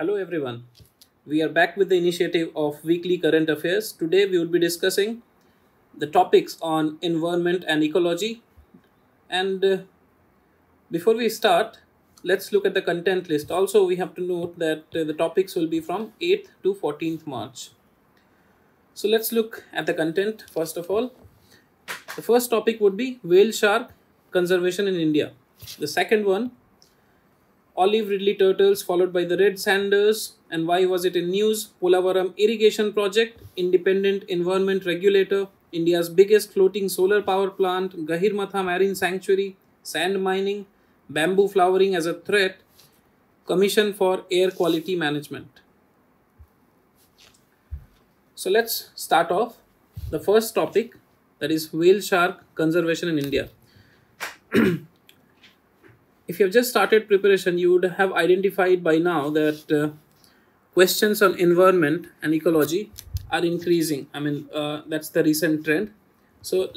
Hello everyone. We are back with the initiative of Weekly Current Affairs. Today we will be discussing the topics on environment and ecology. And before we start, let's look at the content list. Also, we have to note that the topics will be from 8th to 14th March. So let's look at the content first of all. The first topic would be whale shark conservation in India. The second one, olive ridley turtles followed by the red sanders. And why was it in news? Polavaram irrigation project, independent environment regulator, India's biggest floating solar power plant, Gahirmatha marine sanctuary, sand mining, bamboo flowering as a threat, commission for air quality management. So let's start off the first topic, that is whale shark conservation in India. If you have just started preparation, you would have identified by now that questions on environment and ecology are increasing. That's the recent trend. So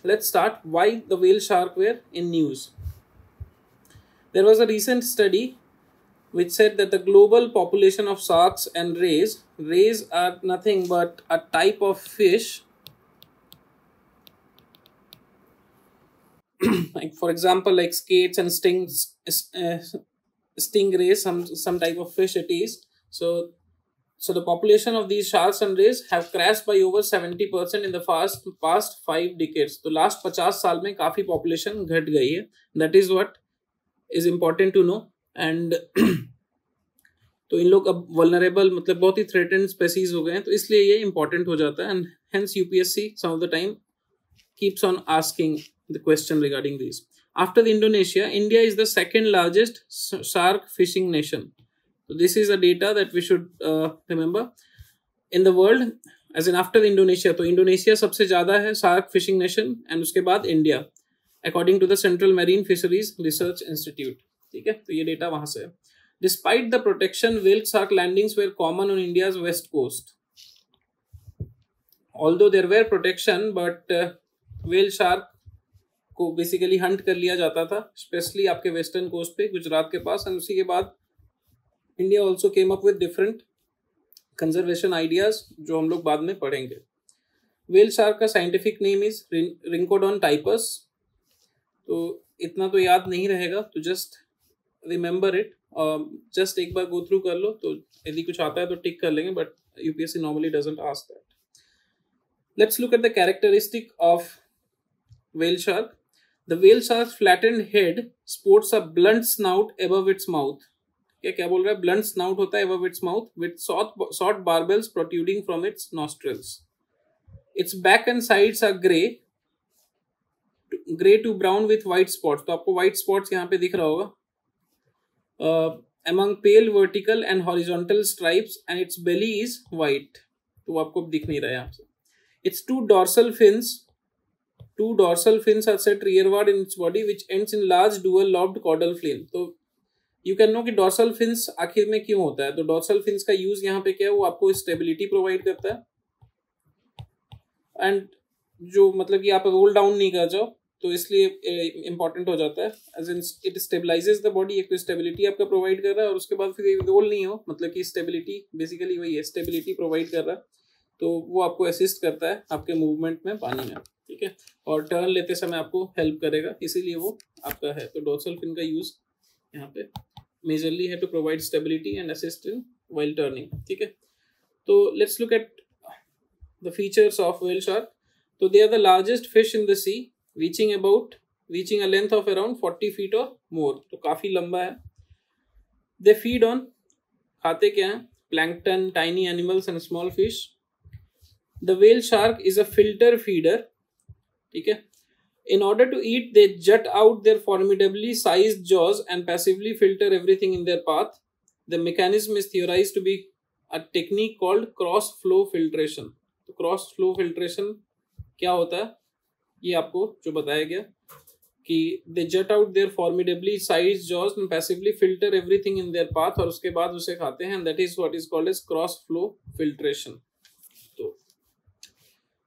let's start. Why the whale shark were in news? There was a recent study which said that the global population of sharks and rays are nothing but a type of fish. Like for example, like skates and stingrays, some type of fish it is. So the population of these sharks and rays have crashed by over 70% in the past 5 decades. तो last 50 साल में काफी population घट गई है. That is what is important to know. And तो इन लोग अब vulnerable मतलब बहुत ही threatened species हो गए हैं, तो इसलिए ये important हो जाता है. And hence UPSC some of the time keeps on asking the question regarding these. After the Indonesia, India is the second largest shark fishing nation. So this is a data that we should remember in the world, as in after the Indonesia. तो Indonesia सबसे ज़्यादा है shark fishing nation, and उसके बाद India, according to the Central Marine Fisheries Research Institute. ठीक है, तो ये डेटा वहाँ से है. Despite the protection, whale shark landings were common on India's west coast. Although there were protection, but whale shark को बेसिकली हंट कर लिया जाता था, स्पेशली आपके वेस्टर्न कोस्ट पे, गुजरात के पास. एंड उसी के बाद India also came up with different conservation ideas जो हम लोग बाद में पढ़ेंगे. व्हेल शार्क का साइंटिफिक नेम इज रिंकोडोन टाइपस. तो इतना तो याद नहीं रहेगा, तो जस्ट रिमेंबर इट. जस्ट एक बार गो थ्रू कर लो, तो यदि कुछ आता है तो टिक कर लेंगे, but UPSC normally doesn't ask that. Let's look at the characteristic of whale shark. The whale shark's flattened head sports a blunt snout above its mouth. क्या बोल रहा है? Blunt snout होता है above its mouth with short barbels protruding from its nostrils. Its back and sides are gray to brown with white spots. तो आपको white spots यहाँ पे दिख रहा होगा. Among pale vertical and horizontal stripes, and its belly is white. तो वो आपको दिख नहीं रहा है यहाँ से. Its two dorsal fins are set rearward in its body, which ends in large dual-lobed caudal fin. तो you can know कि dorsal fins आखिर में क्यों होता है. तो dorsal fins का यूज यहाँ पे क्या है, वो आपको स्टेबिलिटी प्रोवाइड करता है. एंड जो मतलब कि आप रोल डाउन नहीं कर जाओ, तो इसलिए इंपॉर्टेंट हो जाता है. As in it stabilises the body. एक तो स्टेबिलिटी आपका प्रोवाइड कर रहा है, और उसके बाद फिर रोल नहीं हो, मतलब कि स्टेबिलिटी बेसिकली वही है, स्टेबिलिटी प्रोवाइड कर रहा है. तो वो आपको असिस्ट करता है आपके मूवमेंट में पानी में. ठीक है, और टर्न लेते समय आपको हेल्प करेगा, इसीलिए वो आपका है. तो डोर्सल फिन का यूज यहाँ पे मेजरली है to provide stability and assist in while turning. ठीक है, तो let's look at the features of whale shark. तो they are the largest fish in the sea, reaching a length of around 40 feet और more. तो काफी लंबा है. They feed on, खाते क्या है? Plankton, tiny animals and small fish. The whale shark is a filter feeder. ठीक है, in order to eat they jut out their formidably sized jaws and passively filter everything in their path. The mechanism is theorized to be a technique called cross flow filtration. तो cross flow filtration क्या होता है, ये आपको जो बताया गया कि they jut out their formidably sized jaws and passively filter everything in their path, और उसके बाद उसे खाते हैं, and that is what is called as cross flow filtration.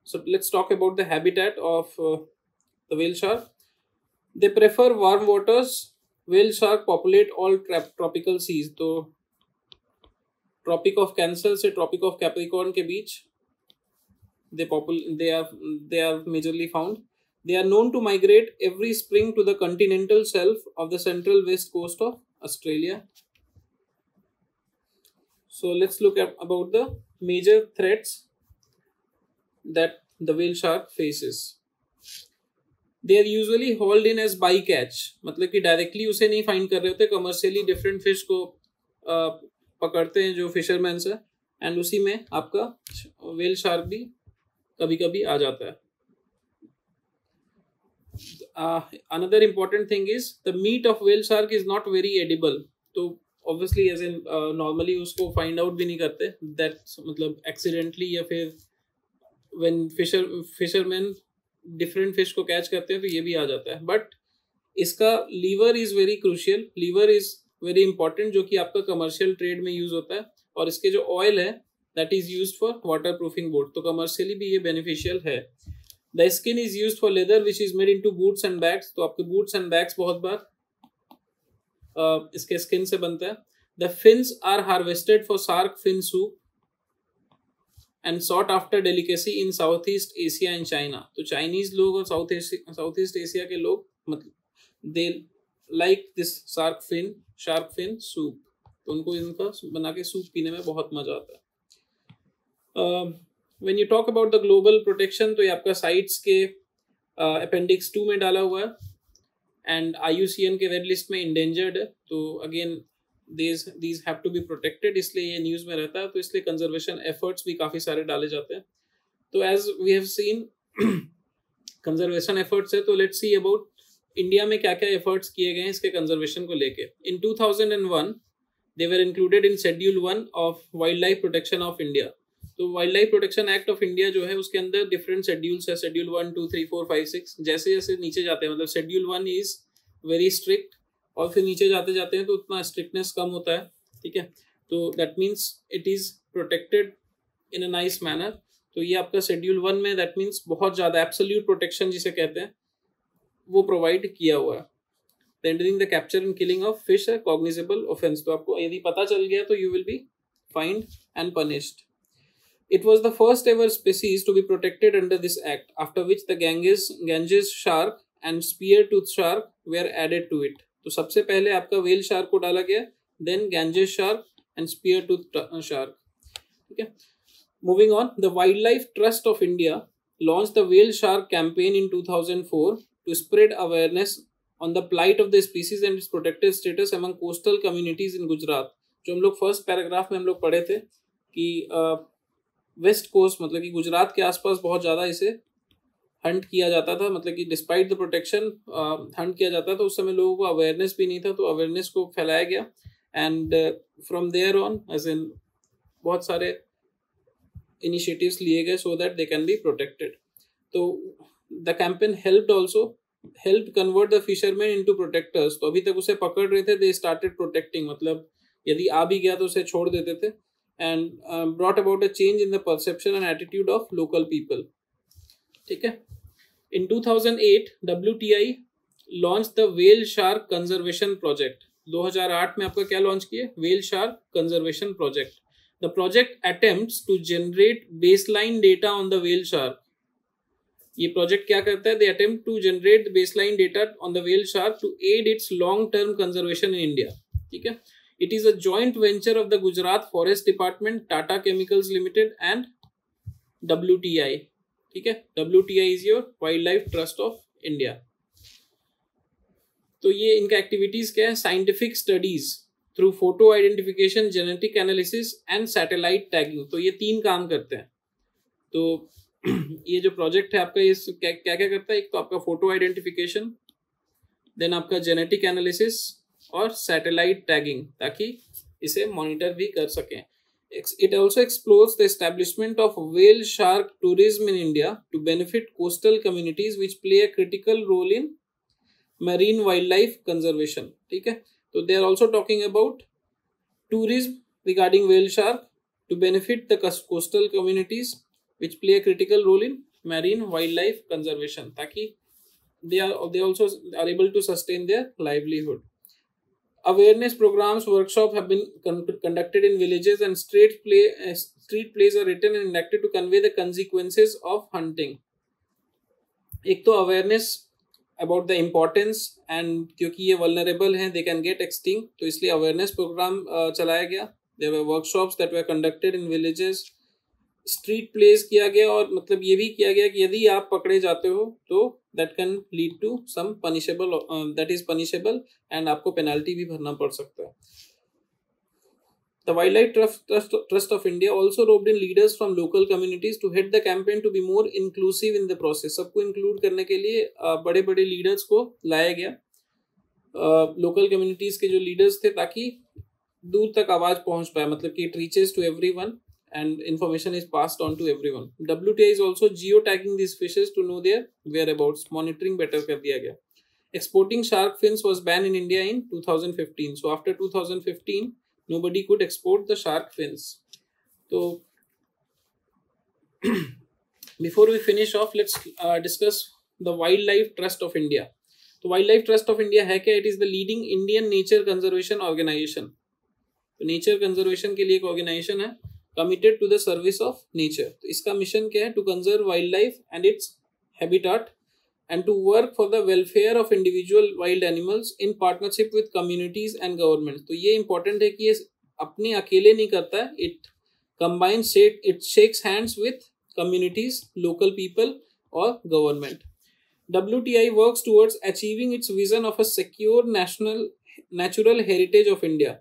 So let's talk about the habitat of the whale shark. They prefer warm waters. Whale shark populate all tropical seas. तो tropic of cancer से tropic of Capricorn के बीच they are majorly found. They are known to migrate every spring to the continental shelf of the central west coast of Australia. So let's look at about the major threats that the whale shark faces. They are usually hauled in as bycatch, मतलब कि directly उसे नहीं find कर रहे होते, commercially different fish को पकड़ते हैं जो फिशरमैन है, एंड उसी में आपका वेल शार्क भी कभी कभी आ जाता है. Another important thing is the meat of whale shark is not very edible. तो obviously as in normally उसको find out भी नहीं करते that मतलब accidentally या फिर when fishermen different fish को catch करते हैं तो ये भी आ जाता है. बट इसका liver is very crucial, liver is very important, जो कि आपका कमर्शियल ट्रेड में यूज होता है, और इसके जो ऑयल है that is used for water proofing boat, तो कमर्शियली भी ये बेनिफिशियल है. The skin is used for leather which is made into boots and bags, तो आपके बूट्स एंड बैग्स बहुत बार इसके स्किन से बनता है. The fins are harvested for shark fin soup and sought after delicacy in South East Asia and China. तो Chinese लोग और साउथ ईस्ट एशिया के लोग मतलब they like this shark fin soup, तो उनको इनका बना के सूप पीने में बहुत मजा आता है. When you talk about the global protection, तो ये आपका साइट्स के अपेंडिक्स 2 में डाला हुआ है, एंड IUCN के रेड लिस्ट में इंडेंजर्ड है. तो again these have to be protected, इसलिए ये न्यूज़ में रहता है, तो इसलिए कंजर्वेशन एफर्ट्स भी काफ़ी सारे डाले जाते हैं. तो as we have seen conservation efforts है, तो लेट्स सी अबाउट इंडिया में क्या क्या एफर्ट्स किए गए हैं इसके कंजर्वेशन को लेके. In 2001 they were included in schedule 1 of wildlife protection of India. तो wildlife protection act of India जो है उसके अंदर डिफरेंट शेड्यूल्स है, शेड्यूल 1, 2, 3, 4, 5, 6, जैसे जैसे नीचे जाते हैं, मतलब शेड्यूल 1 इज वेरी स्ट्रिक्ट, और फिर नीचे जाते जाते हैं तो उतना स्ट्रिक्टनेस कम होता है. ठीक है, तो that means it is protected in a nice manner. तो ये आपका शेड्यूल 1 में दैट मीन्स बहुत ज़्यादा एब्सोल्यूट प्रोटेक्शन जिसे कहते हैं वो प्रोवाइड किया हुआ है. Rendering the capture and killing of fish है कॉग्निजेबल ऑफेंस, तो आपको यदि पता चल गया तो you will B find and punished. It was the first ever species to be protected under this act, after which the Ganges shark and spear-tooth shark were added to it. तो सबसे पहले आपका whale shark को डाला गया, then Ganges shark and spear-tooth shark. ठीक है. Moving on, the Wildlife Trust of India launched the whale shark campaign in 2004 to spread awareness on the plight of the species and its protected status among coastal communities in Gujarat. जो हम लोग first paragraph में हम लोग पढ़े थे कि west coast मतलब कि गुजरात के आसपास बहुत ज़्यादा इसे हंट किया जाता था, मतलब कि डिस्पाइट द प्रोटेक्शन हंट किया जाता था. उस समय लोगों को अवेयरनेस भी नहीं था, तो अवेयरनेस को फैलाया गया, and from there on as in बहुत सारे इनिशिएटिव्स लिए गए so that they can be protected. तो the campaign help convert the fisherman into protectors. तो अभी तक उसे पकड़ रहे थे, दे स्टार्टेड प्रोटेक्टिंग, मतलब यदि आ भी गया तो उसे छोड़ देते थे, and brought about a change in the perception and attitude of local people. ठीक है. In 2008 WTI launched the whale shark conservation project. 2008 में आपका क्या लॉन्च किया? whale shark conservation project. The project attempts to generate baseline data on the whale shark. ये project क्या करता है? They attempt to generate the baseline data on the whale shark to aid its long term conservation in India. ठीक है. It is a joint venture of the Gujarat Forest Department, Tata Chemicals Limited and WTI. ठीक है, WTI is your Wildlife Trust of India. तो ये इनका activities क्या है? Scientific studies through photo identification, genetic analysis and satellite tagging. तो ये 3 काम करते हैं. तो ये जो प्रोजेक्ट है आपका, ये क्या क्या करता है? एक तो आपका फोटो आइडेंटिफिकेशन, देन आपका जेनेटिक एनालिसिस और सैटेलाइट टैगिंग, ताकि इसे मॉनिटर भी कर सकें. It also explores the establishment of whale shark tourism in India to benefit coastal communities which play a critical role in marine wildlife conservation. ठीक है, तो they are also talking about tourism regarding whale shark to benefit the coastal communities which play a critical role in marine wildlife conservation, ताकि they also are able to sustain their livelihood. Awareness programs, workshops have been conducted in villages, and street plays are written and enacted to convey the consequences of hunting. एक तो awareness about the importance and क्योंकि ये vulnerable हैं, they can get extinct, तो इसलिए awareness programme चलाया गया. There were workshops that were conducted in villages, street plays किया गया, और मतलब ये भी किया गया कि यदि आप पकड़े जाते हो तो that can lead to some punishable, that is punishable, and आपको पेनल्टी भी भरना पड़ सकता है. The Wildlife Trust of India also roped in leaders from local communities to head the campaign to be more inclusive in the process. सबको include करने के लिए बड़े बड़े लीडर्स को लाया गया, लोकल कम्युनिटीज के जो लीडर्स थे, ताकि दूर तक आवाज पहुंच पाए, मतलब कि it reaches to everyone and information is passed on to everyone. WTI is also geotagging these fishes to know their whereabouts. Monitoring better कर दिया गया. Exporting shark fins was banned in India in 2015. So after 2015, nobody could export the shark fins. So before we finish off, let's discuss the Wildlife Trust of India. तो Wildlife Trust of India है क्या? It is the leading Indian nature conservation organization. तो nature conservation के लिए एक organization है, committed to the service of nature. तो इसका मिशन क्या है? To conserve wild life and its habitat and to work for the welfare of individual wild animals in partnership with communities and government. तो ये important है कि ये अपने अकेले नहीं करता है, it combines, it shakes hands with communities, local people और government. WTI works towards achieving its vision of a secure natural heritage of India.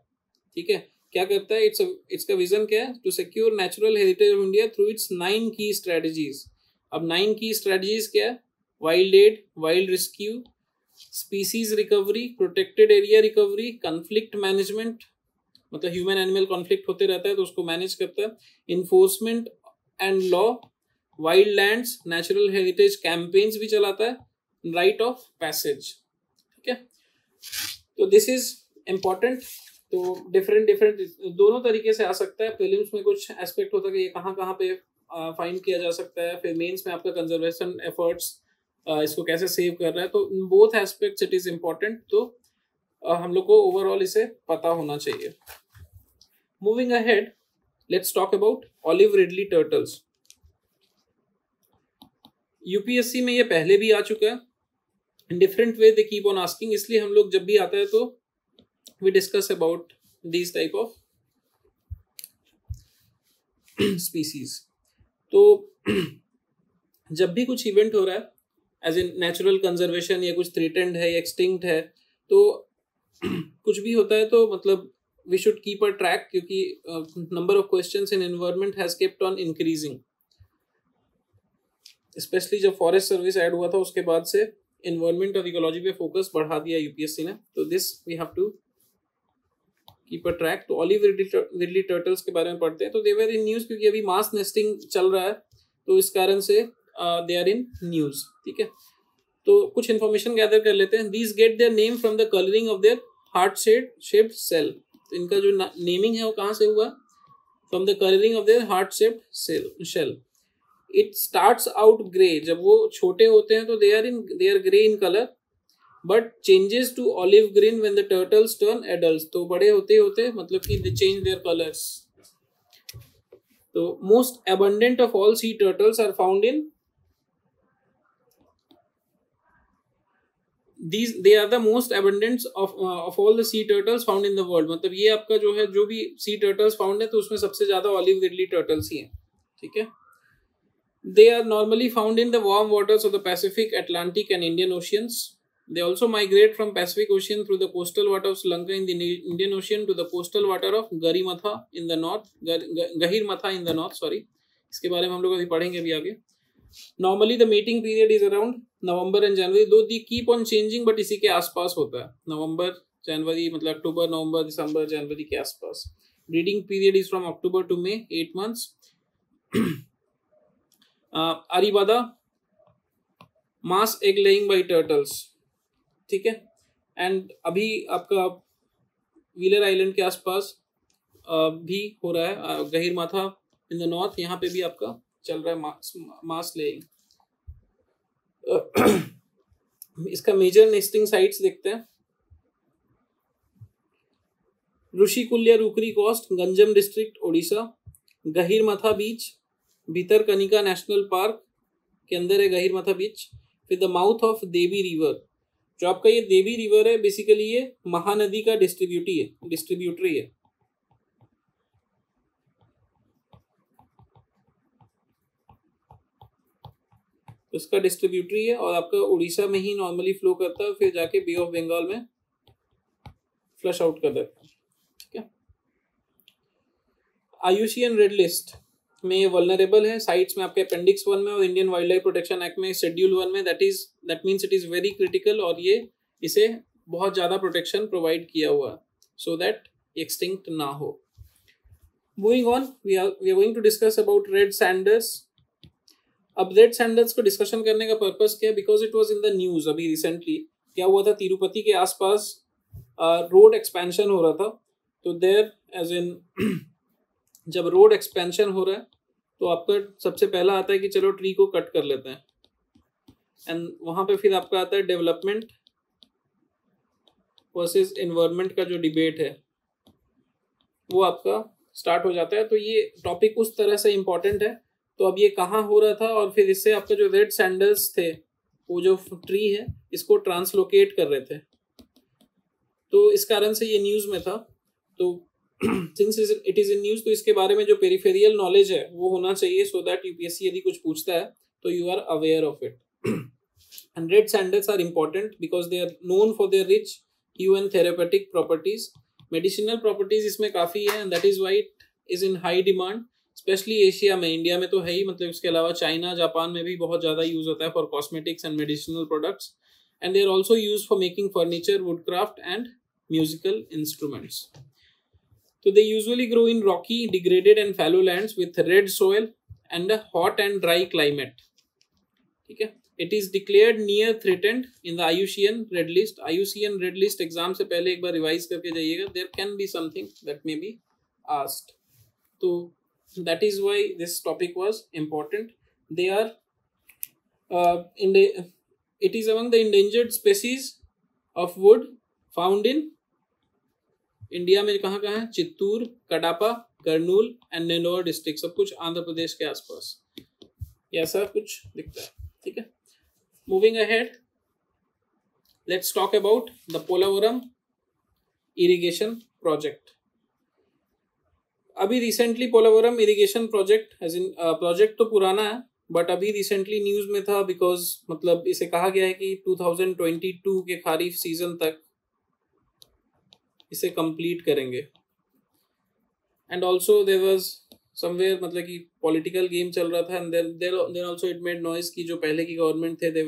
ठीक है, क्या करता है? इसका विजन क्या है? To secure natural heritage of India through its 9 की स्ट्रेटजीज. अब 9 की स्ट्रेटजीज क्या है? Wild aid, wild rescue, species recovery, protected area recovery, conflict management, मतलब ह्यूमन एनिमल कॉन्फ्लिक्ट होते रहता है तो उसको मैनेज करता है, enforcement and law, wild lands, natural heritage campaigns भी चलाता है, राइट ऑफ पैसेज. ठीक है, तो दिस इज इम्पॉर्टेंट. तो डिफरेंट दोनों तरीके से आ सकता है. प्रीलिम्स में कुछ एस्पेक्ट होता है कि ये कहाँ कहाँ पे फाइंड किया जा सकता है, फिर मेंस में आपका कंजर्वेशन एफर्ट्स इसको कैसे सेव कर रहा है. तो both aspects it is important. तो हम लोग को ओवरऑल इसे पता होना चाहिए. Moving ahead, let's talk about olive ridley turtles. UPSC में ये पहले भी आ चुका है, in different way they keep on asking, इसलिए हम लोग जब भी आता है तो we discuss about these type of species. तो जब भी कुछ इवेंट हो रहा है एज इन नेचुरल कंजर्वेशन या कुछ थ्रेटेंड है या एक्सटिंक्ट है, तो कुछ भी होता है तो मतलब we should keep a track, क्योंकि number of questions in environment has kept on increasing. Specially जब फॉरेस्ट सर्विस ऐड हुआ था उसके बाद से एनवायरनमेंट और इकोलॉजी पे फोकस बढ़ा दिया यूपीएससी ने. तो this we have to keep a track. तो ऑलिव रिडली टर्टल्स के बारे में पढ़ते हैं. तो दे वर इन न्यूज, क्योंकि अभी मास नेस्टिंग चल रहा है तो इस कारण से दे आर इन न्यूज. ठीक है, तो कुछ इन्फॉर्मेशन गैदर कर लेते हैं. These get their name from the colouring of their heart shaped shell. तो इनका जो नेमिंग है वो कहाँ से हुआ? From the colouring of their heart shaped shell. It starts out grey. जब वो छोटे होते हैं तो they are grey in colour, but changes to olive green when the turtles turn adults. तो बड़े होते होते मतलब कि they change their colors. तो most abundant of all sea turtles are found in these. They are the most abundant of all the sea turtles found in the world. मतलब ये आपका जो है, जो भी sea turtles found है तो उसमें सबसे ज्यादा olive ridley turtles ही हैं. ठीक है, they are normally found in the warm waters of the Pacific, Atlantic and Indian Oceans. They also migrate from Pacific Ocean through the coastal water of Sri Lanka in the Indian Ocean to the coastal water of Garimatha in the north, Gahirmatha in the north. Sorry, इसके बारे में हम लोग अभी पढ़ेंगे अभी आगे. Normally the mating period is around November and January, though they keep on changing, but इसी के आसपास होता है. नवंबर जनवरी मतलब अक्टूबर, नवंबर, दिसंबर, जनवरी के आसपास. Breeding period is from October to May, 8 months. Aribada, mass egg laying by turtles. ठीक है, एंड अभी आपका व्हीलर आइलैंड के आसपास भी हो रहा है, गहीरमाथा इन द नॉर्थ, यहाँ पे भी आपका चल रहा है मास लेइंग. इसका मेजर नेस्टिंग साइट्स देखते हैं. Rushikulya रुकरी coast, Ganjam district Odisha. गहिरमथा बीच भितरकनिका नेशनल पार्क के अंदर है गहिरमथा बीच। फिर the mouth of Devi river, जो आपका ये देवी रिवर है बेसिकली ये महानदी का डिस्ट्रीब्यूटरी है। उसका डिस्ट्रीब्यूटरी है और आपका उड़ीसा में ही नॉर्मली फ्लो करता है, फिर जाके बे ऑफ बंगाल में फ्लश आउट कर देता है। ठीक है, IUCN रेड लिस्ट में ये वल्नरेबल है साइट्स में, आपके अपेंडिक्स 1 में और Indian wild life protection act में शेड्यूल 1 में। That means it is very critical और ये इसे बहुत ज़्यादा प्रोटेक्शन प्रोवाइड किया हुआ सो दैट एक्सटिंक्ट ना हो। Moving on, we are going to discuss about red sanders. अब रेड सैंडर्स को डिस्कशन करने का पर्पस क्या है? Because it was in the news अभी रिसेंटली। क्या हुआ था, तिरुपति के आसपास रोड एक्सपेंशन हो रहा था, तो देयर एज इन जब रोड एक्सपेंशन हो रहा है तो आपका सबसे पहला आता है कि चलो ट्री को कट कर लेते हैं, एंड वहां पे फिर आपका आता है डेवलपमेंट वर्सेस एनवायरनमेंट का जो डिबेट है वो आपका स्टार्ट हो जाता है। तो ये टॉपिक उस तरह से इम्पोर्टेंट है। तो अब ये कहाँ हो रहा था, और फिर इससे आपका जो रेड सैंडल्स थे वो जो ट्री है इसको ट्रांसलोकेट कर रहे थे, तो इस कारण से ये न्यूज़ में था। तो since it is in news, तो इसके बारे में जो पेरिफेरियल नॉलेज है वो होना चाहिए, सो दैट यूपीएससी यदि कुछ पूछता है तो you are aware of it. And red sandals are important because they are known for their rich hue and therapeutic properties. Medicinal properties इसमें काफ़ी है, and that is why it is in high demand, specially Asia में। India में तो है ही, मतलब इसके अलावा चाइना जापान में भी बहुत ज़्यादा यूज़ होता है for cosmetics and medicinal products, and they are also use for making furniture, wood craft and musical instruments. So they usually grow in rocky, degraded and fallow lands with red soil and a hot and dry climate. ठीक है, it is declared near threatened in the IUCN red list. IUCN red list exam से पहले एक बार revise करके जाइएगा, there can be something that may be asked. तो that is why this topic was important. They are it is among the endangered species of wood found in India में। कहाँ कहाँ है? चित्तूर, कडापा, कर्नूल एंड नेल्लोर डिस्ट्रिक्ट, सब कुछ आंध्र प्रदेश के आसपास, ऐसा कुछ दिखता है। ठीक है, moving ahead, let's talk about the Polavaram irrigation project. अभी recently Polavaram irrigation project project तो पुराना है, बट अभी रिसेंटली न्यूज में था, बिकॉज मतलब इसे कहा गया है कि 2022 के खारीफ सीजन तक इसे कंप्लीट करेंगे। And also there was somewhere, मतलब कि पॉलिटिकल गेम चल रहा था, and then also it made noise कि जो पहले की गवर्नमेंट थे they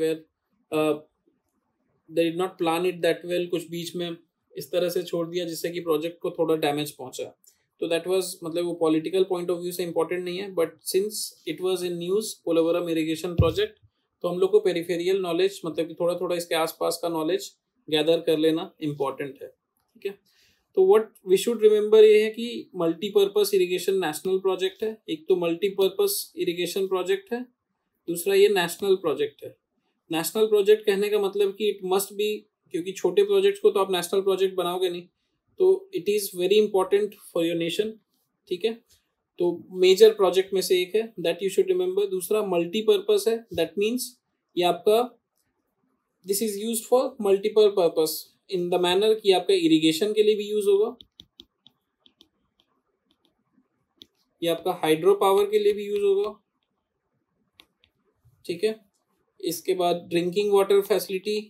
did not plan it that well, कुछ बीच में इस तरह से छोड़ दिया जिससे कि प्रोजेक्ट को थोड़ा डैमेज पहुंचा। तो दैट वाज, मतलब वो पॉलिटिकल पॉइंट ऑफ व्यू से इंपॉर्टेंट नहीं है, but since it was in news Polavaram irrigation project, तो हम लोग को पेरिफेरियल नॉलेज, मतलब कि थोड़ा थोड़ा इसके आसपास का नॉलेज गैदर कर लेना इम्पॉर्टेंट है। ठीक है, तो व्हाट वी शुड रिमेंबर ये है कि मल्टीपर्पस इरिगेशन नेशनल प्रोजेक्ट है। एक तो मल्टीपर्पस इरिगेशन प्रोजेक्ट है, दूसरा ये नेशनल प्रोजेक्ट है। नेशनल प्रोजेक्ट कहने का मतलब कि इट मस्ट बी, क्योंकि छोटे प्रोजेक्ट को तो आप नेशनल प्रोजेक्ट बनाओगे नहीं, तो it is very important for your nation. ठीक है, तो मेजर प्रोजेक्ट में से एक है, दैट यू शुड रिमेंबर। दूसरा मल्टीपर्पस है, दैट मीन्स ये आपका this is used for multiple purpose in the manner कि आपका इरिगेशन के लिए भी यूज होगा, ये आपका हाइड्रो पावर के लिए भी यूज होगा। ठीक है, इसके बाद ड्रिंकिंग वाटर फैसिलिटी,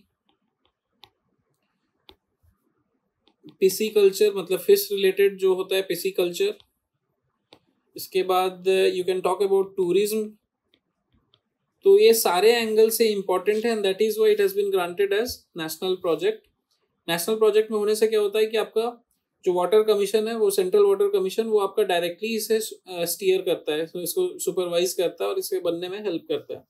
पिसीकल्चर मतलब फिश रिलेटेड जो होता है पिसीकल्चर। इसके बाद you can talk about tourism. तो ये सारे एंगल से इंपॉर्टेंट है, and that is why it has been granted as national project. National project में होने से क्या होता है कि आपका जो वाटर कमीशन है, वो सेंट्रल वाटर कमीशन, वो आपका डायरेक्टली इसे स्टीयर करता है, तो इसको सुपरवाइज करता है और इसके बनने में हेल्प करता है।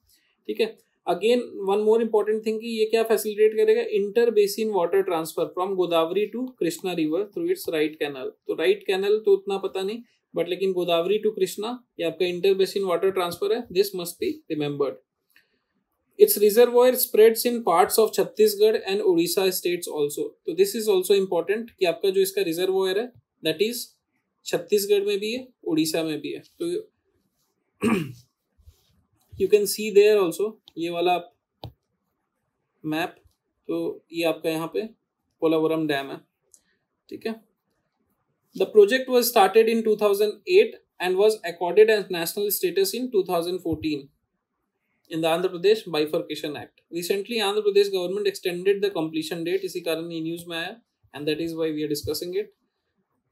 ठीक है, again one more important thing कि ये क्या फैसिलिटेट करेगा, inter basin water transfer from Godavari to Krishna river through its right canal. तो राइट कैनल तो उतना पता नहीं, बट लेकिन गोदावरी टू कृष्णा ये आपका इंटर बेसिन वाटर ट्रांसफर है, this must be remembered. Its reservoir spreads in parts of Chhattisgarh and Odisha states also. तो this is also important कि आपका जो इसका रिजर्वोयर है दैट इज छत्तीसगढ़ में भी है, उड़ीसा में भी है। तो you can see there also, ये वाला मैप, तो ये आपका यहाँ पे पोलावरम डैम है, ठीक है। The project was started in 2008 and was accorded as national status in 2014 in the Andhra Pradesh Bifurcation Act. Recently, Andhra Pradesh government extended the completion date, इसी कारण ये न्यूज में आया, and that is why we are discussing it.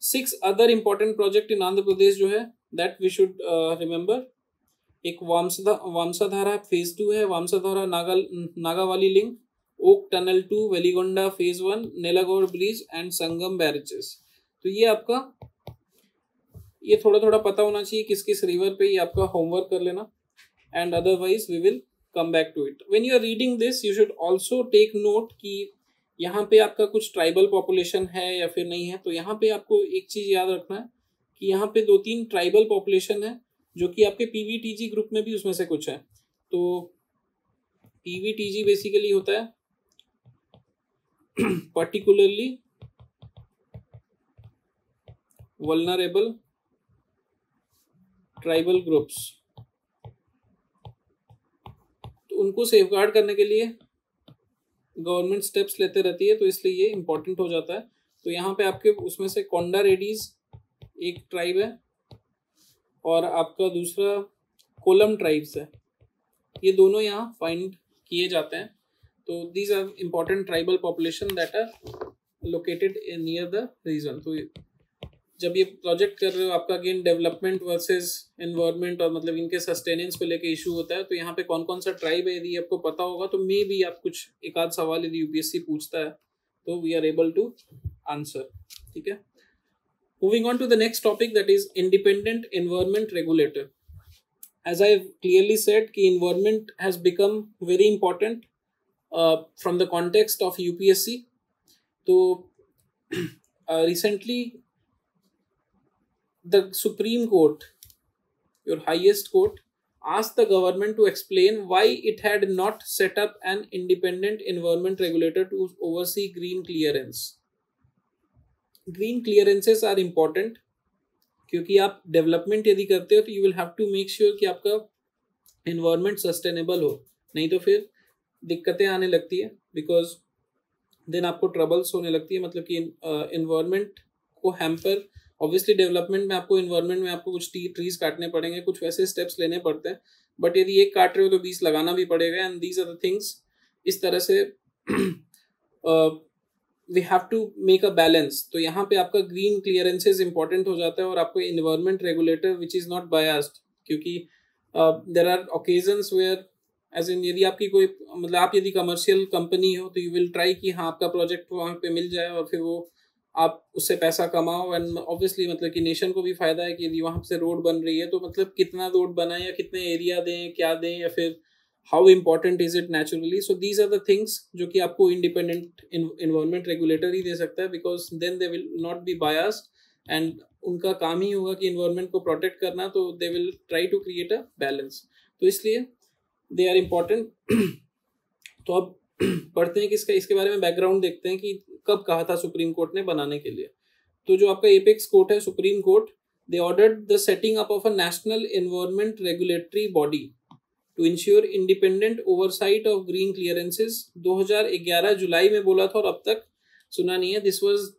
6 other important project in Andhra Pradesh जो है that we should remember. एक Vamsadhara phase 2 है, Vamsadhara Nagavali link, Owk tunnel 2, Veligonda phase 1, नेलागौर ब्रिज एंड संगम बैरेजेस। तो ये आपका ये थोड़ा थोड़ा पता होना चाहिए किस किस रिवर पे, ये आपका होमवर्क कर लेना, and otherwise we will come back to it. When you are reading this you should also take note कि यहाँ पे आपका कुछ ट्राइबल पॉपुलेशन है या फिर नहीं है। तो यहाँ पे आपको एक चीज याद रखना है कि यहाँ पे 2-3 ट्राइबल पॉपुलेशन है जो कि आपके पीवीटीजी ग्रुप में भी उसमें से कुछ है। तो पीवीटीजी बेसिकली होता है पर्टिकुलरली वल्नरेबल ट्राइबल ग्रुप्स। तो उनको सेफगार्ड करने के लिए गवर्नमेंट स्टेप्स लेते रहती है, तो इसलिए ये इंपॉर्टेंट हो जाता है। तो यहाँ पे आपके उसमें से कोंडा रेडीज एक ट्राइब है और आपका दूसरा कोलम ट्राइब्स है, ये दोनों यहाँ फाइंड किए जाते हैं। तो these are important tribal population that are located near the region. तो जब ये प्रोजेक्ट कर रहे हो आपका अगेन डेवलपमेंट वर्सेस एनवायरनमेंट और मतलब इनके सस्टेनेंस को लेके इशू होता है। तो यहाँ पे कौन कौन सा ट्राइब है यदि आपको पता होगा तो मे भी आप कुछ एक आध सवाल यदि यूपीएससी पूछता है तो we are able to answer, ठीक है। Moving on to the next topic that is independent environment regulator. As I clearly said कि environment has become very important from the context of UPSC. तो recently the Supreme Court, your highest court, asked the government to explain why it had not set up an independent environment regulator to oversee green clearance. Green clearances are important क्योंकि आप development यदि करते हो तो you will have to make sure कि आपका environment sustainable हो, नहीं तो फिर दिक्कतें आने लगती है, बिकॉज देन आपको ट्रबल्स होने लगती है। मतलब कि एनवायरनमेंट को हैम्पर, ऑब्वियसली डेवलपमेंट में आपको एनवायरनमेंट में आपको कुछ ट्रीज काटने पड़ेंगे, कुछ वैसे स्टेप्स लेने पड़ते हैं, बट यदि एक काट रहे हो तो 20 लगाना भी पड़ेगा, and these are the things. इस तरह से we have to make a balance. तो यहाँ पे आपका ग्रीन क्लियरेंसेज इंपॉर्टेंट हो जाता है और आपको environment regulator which is not biased, क्योंकि there are occasions where as in यदि आपकी कोई मतलब आप यदि कमर्शियल कंपनी हो तो यू विल ट्राई कि हाँ आपका प्रोजेक्ट वहाँ पे मिल जाए और फिर वो आप उससे पैसा कमाओ, एंड ऑब्वियसली मतलब कि नेशन को भी फायदा है कि यदि वहाँ से रोड बन रही है तो मतलब कितना रोड बना है या कितने एरिया दें, क्या दें, या फिर how important is it naturally. So these are the things जो कि आपको इंडिपेंडेंट एनवायरनमेंट रेगुलेटर ही दे सकता है, because then they will not be biased and उनका काम ही होगा कि एनवायरनमेंट को प्रोटेक्ट करना, तो they will try to create a balance. तो इसलिए दे आर इम्पॉर्टेंट। तो अब पढ़ते हैं कि इसके बारे में बैकग्राउंड देखते हैं कि कब कहा था सुप्रीम कोर्ट ने बनाने के लिए। तो जो आपका एपेक्स कोर्ट है, Supreme Court, they ordered the setting up of a national environment regulatory body to ensure independent oversight of green clearances. 2011 जुलाई में बोला था और अब तक सुना नहीं है। This was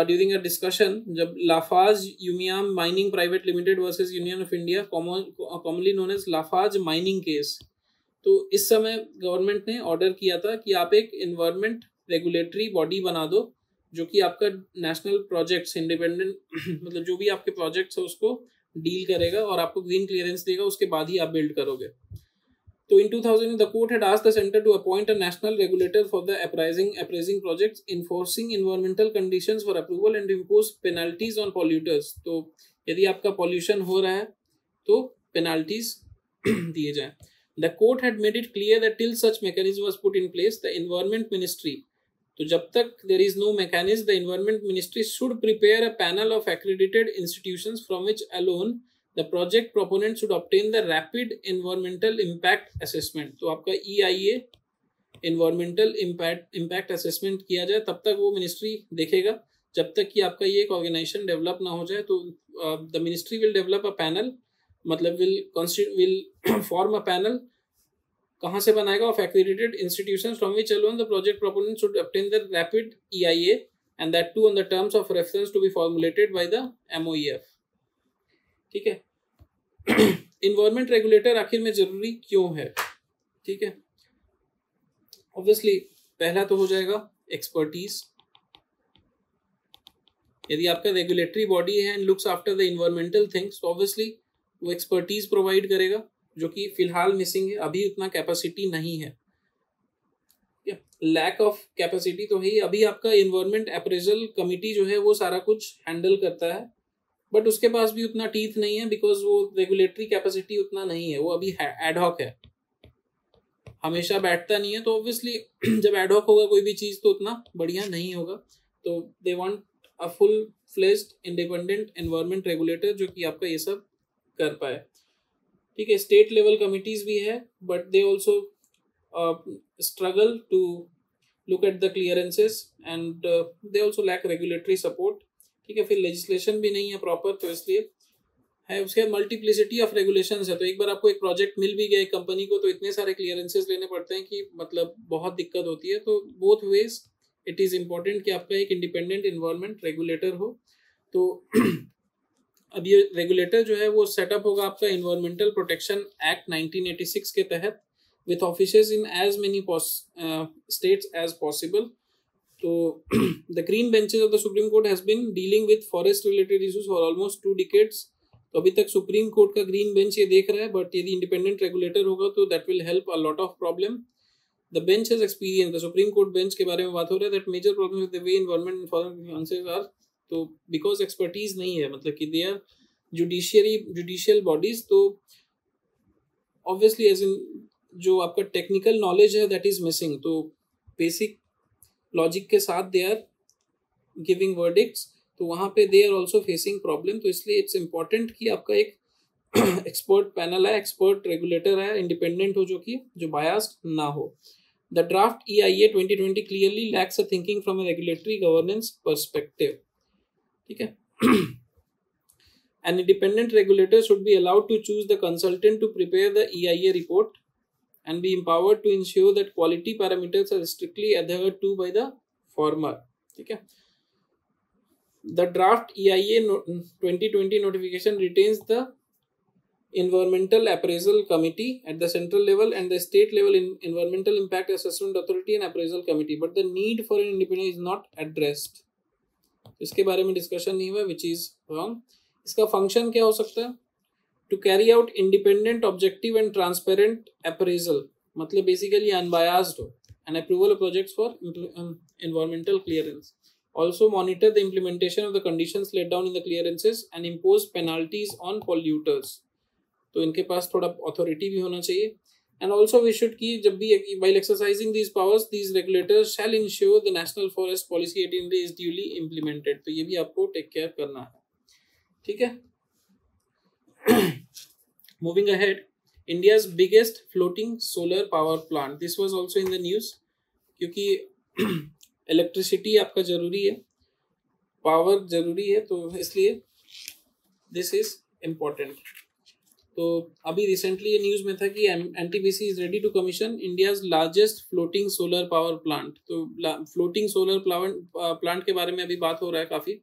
during a discussion जब Lafarge Umiam mining private limited versus Union of India, commonly known as Lafarge mining case. तो इस समय गवर्नमेंट ने ऑर्डर किया था कि आप एक एनवायरनमेंट रेगुलेटरी बॉडी बना दो जो कि आपका नेशनल प्रोजेक्ट्स इंडिपेंडेंट मतलब जो भी आपके प्रोजेक्ट्स है उसको डील करेगा और आपको ग्रीन क्लियरेंस देगा, उसके बाद ही आप बिल्ड करोगे। तो in 2000 the court had asked the center to appoint a national regulator for the appraising projects, enforcing environmental conditions for approval and impose penalties on polluters। तो यदि आपका पॉल्यूशन हो रहा है तो पेनाल्टीज दिए जाए। The court had made it clear that till such mechanism was put in place, the environment ministry, तो जब तक there is no mechanism, the environment ministry should prepare a panel of accredited institutions from which alone the project proponent should obtain the rapid environmental impact assessment। तो आपका EIA environmental impact assessment किया जाए, तब तक वो ministry देखेगा जब तक कि आपका ये एक ऑर्गेनाइजेशन डेवलप ना हो जाए, तो the ministry will develop a panel, मतलब विल फॉर्म अ पैनल. कहाँ से बनाएगा? Of accredited institutions from which alone the project proponent should obtain the rapid EIA and that too on the terms of reference to be formulated by the MOEF. ठीक है. Environment regulator आखिर में जरूरी क्यों है? ठीक है. ऑब्वियसली पहला तो हो जाएगा एक्सपर्टीज. यदि आपका रेगुलेटरी बॉडी है and looks after the environmental things, तो ऑब्वियसली वो एक्सपर्टीज प्रोवाइड करेगा, जो कि फिलहाल मिसिंग है. अभी उतना कैपेसिटी नहीं है. लैक ऑफ कैपेसिटी तो है. अभी आपका इन्वायरमेंट अप्रेजल कमिटी जो है वो सारा कुछ हैंडल करता है, बट उसके पास भी उतना टीथ नहीं है, बिकॉज वो रेगुलेटरी कैपेसिटी उतना नहीं है. वो अभी एडहॉक है, हमेशा बैठता नहीं है. तो ऑब्वियसली जब एडहॉक होगा कोई भी चीज़ तो उतना बढ़िया नहीं होगा. तो they want a full fledged independent environment regulator जो कि आपका ये सब कर पाए. ठीक है. स्टेट लेवल कमिटीज भी है, but they also struggle to look at the clearances and they also lack regulatory support. ठीक है. फिर लेजिस्लेशन भी नहीं है प्रॉपर, तो इसलिए है. उसके मल्टीप्लिसिटी ऑफ रेगुलेशंस है. तो एक बार आपको एक प्रोजेक्ट मिल भी गया एक कंपनी को, तो इतने सारे क्लियरेंसेस लेने पड़ते हैं कि मतलब बहुत दिक्कत होती है. तो both ways it is important कि आपका एक इंडिपेंडेंट एनवायरनमेंट रेगुलेटर हो. तो अब ये रेगुलेटर जो है वो सेटअप होगा आपका एनवायरमेंटल प्रोटेक्शन एक्ट 1986 के तहत, with offices in as many states as possible. तो the green benches of the Supreme Court has been dealing with forest related issues for almost 2 decades. तो अभी तक सुप्रीम कोर्ट का green bench ये देख रहा है, बट यदि इंडिपेंडेंट रेगुलेटर होगा तो that will help a lot of problem. The bench has experience, the Supreme Court bench के बारे में बात हो रहा है, that major problem with the way environment and forest are. तो बिकॉज एक्सपर्टीज नहीं है, मतलब कि दे आर जुडिशियल बॉडीज. तो ऑब्वियसली एज इन जो आपका टेक्निकल नॉलेज है दैट इज मिसिंग. तो बेसिक लॉजिक के साथ दे आर गिविंग वर्डिक्ट्स, तो वहाँ पे they are also facing problem. तो इसलिए इट्स इम्पॉर्टेंट कि आपका एक एक्सपर्ट पैनल है, एक्सपर्ट रेगुलेटर है, इंडिपेंडेंट हो, जो बायस्ड ना हो. The draft EIA 2020 clearly lacks a thinking from a regulatory governance perspective. ठीक है. An independent regulator should be allowed to choose the consultant to prepare the EIA report and be empowered to ensure that quality parameters are strictly adhered to by the former. ठीक है. The draft EIA 2020 notification retains the Environmental Appraisal Committee at the central level and the state level Environmental Impact Assessment Authority and Appraisal Committee, but the need for an independence is not addressed. इसके बारे में discussion नहीं हुआ, which is wrong. इसका function क्या हो सकता है? To carry out independent objective and transparent appraisal, मतलब बेसिकली अनबायास्ड हो, and approval of projects for environmental clearance. Also monitor the implementation of the conditions laid down in the clearances and impose penalties on polluters. तो इनके पास थोड़ा authority भी होना चाहिए. And also we should की जब भी while exercising these powers, these regulators shall ensure the national forest policy 18 is duly implemented. तो ये भी आपको टेक केयर करना है. ठीक है. Moving ahead, India's biggest floating solar power plant. This was also in the news, क्योंकि electricity आपका जरूरी है, पावर जरूरी है, तो इसलिए दिस इज इम्पोर्टेंट. तो अभी रिसेंटली ये न्यूज़ में था कि NTPC is ready to commission India's largest floating solar power plant. तो फ्लोटिंग सोलर प्लांट के बारे में अभी बात हो रहा है काफ़ी.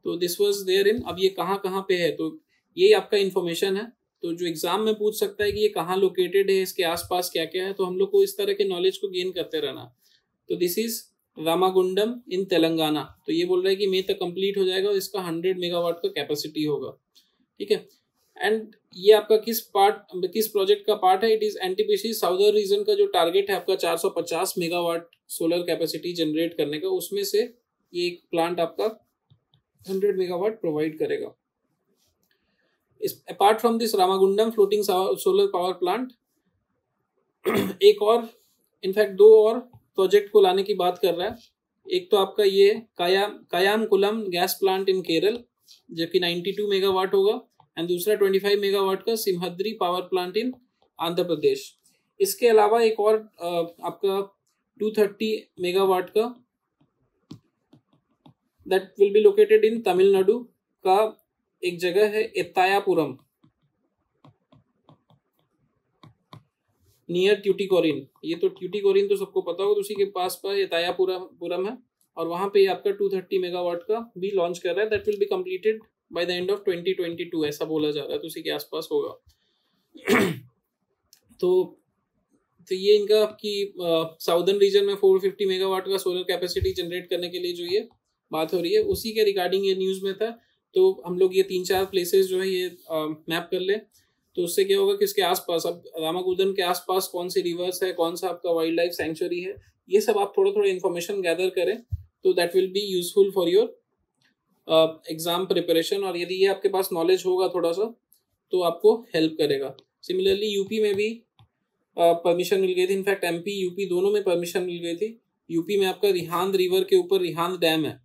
तो दिस वाज देयर इन. अब ये कहाँ पे है, तो ये आपका इन्फॉर्मेशन है. तो जो एग्जाम में पूछ सकता है कि ये कहाँ लोकेटेड है, इसके आसपास क्या क्या है, तो हम लोग को इस तरह के नॉलेज को गेन करते रहना. तो दिस इज रामागुंडम इन तेलंगाना. तो ये बोल रहा है कि मई तक कंप्लीट हो जाएगा और इसका 100 मेगावाट का कैपेसिटी होगा. ठीक है. एंड ये आपका किस प्रोजेक्ट का पार्ट है? It is NTPC southern region का जो टारगेट है आपका 450 मेगावाट सोलर कैपेसिटी जनरेट करने का, उसमें से ये एक प्लांट आपका 100 मेगावाट प्रोवाइड करेगा. Apart from this Ramagundam floating solar power plant, एक और इनफैक्ट 2 और प्रोजेक्ट को लाने की बात कर रहा है. एक तो आपका ये कायामकुलम गैस प्लांट इन केरल, जो कि 92 मेगावाट होगा, एंड दूसरा 25 मेगावाट का सिमहद्री power plant in Andhra Pradesh. इसके अलावा एक और आपका 230 मेगावाट का that will be located in Tamil Nadu का एक जगह है एत्तायापुरम नियर ट्यूटिकोरिन। ये तो ट्यूटिकोरिन तो सबको पता होगा, तो उसी के पास पर एत्तायापुरम है, और वहां पे आपका 230 मेगावाट का भी लॉन्च कर रहा है। That will be completed by the end of 2022 ऐसा बोला जा रहा है, तो उसी के आसपास होगा। तो ये इनका आपकी साउदर्न रीजन में 450 मेगावाट का सोलर कैपेसिटी जनरेट करने के लिए जो ये बात हो रही है, उसी के रिगार्डिंग ये न्यूज़ में था। तो हम लोग ये 3-4 प्लेसेस जो है ये मैप कर ले, तो उससे क्या होगा कि इसके आसपास, अब रामागुंडम के आसपास कौन सी रिवर्स है, कौन सा आपका वाइल्ड लाइफ सेंचुरी है, ये सब आप थोड़ा थोड़ा इन्फॉर्मेशन गैदर करें, तो that will be useful for your exam preparation. और यदि ये आपके पास नॉलेज होगा थोड़ा सा, तो आपको हेल्प करेगा। सिमिलरली यूपी में भी परमिशन मिल गई थी, इनफैक्ट एमपी यूपी दोनों में परमिशन मिल गई थी। यूपी में आपका रिहांद रिवर के ऊपर रिहांद डैम है,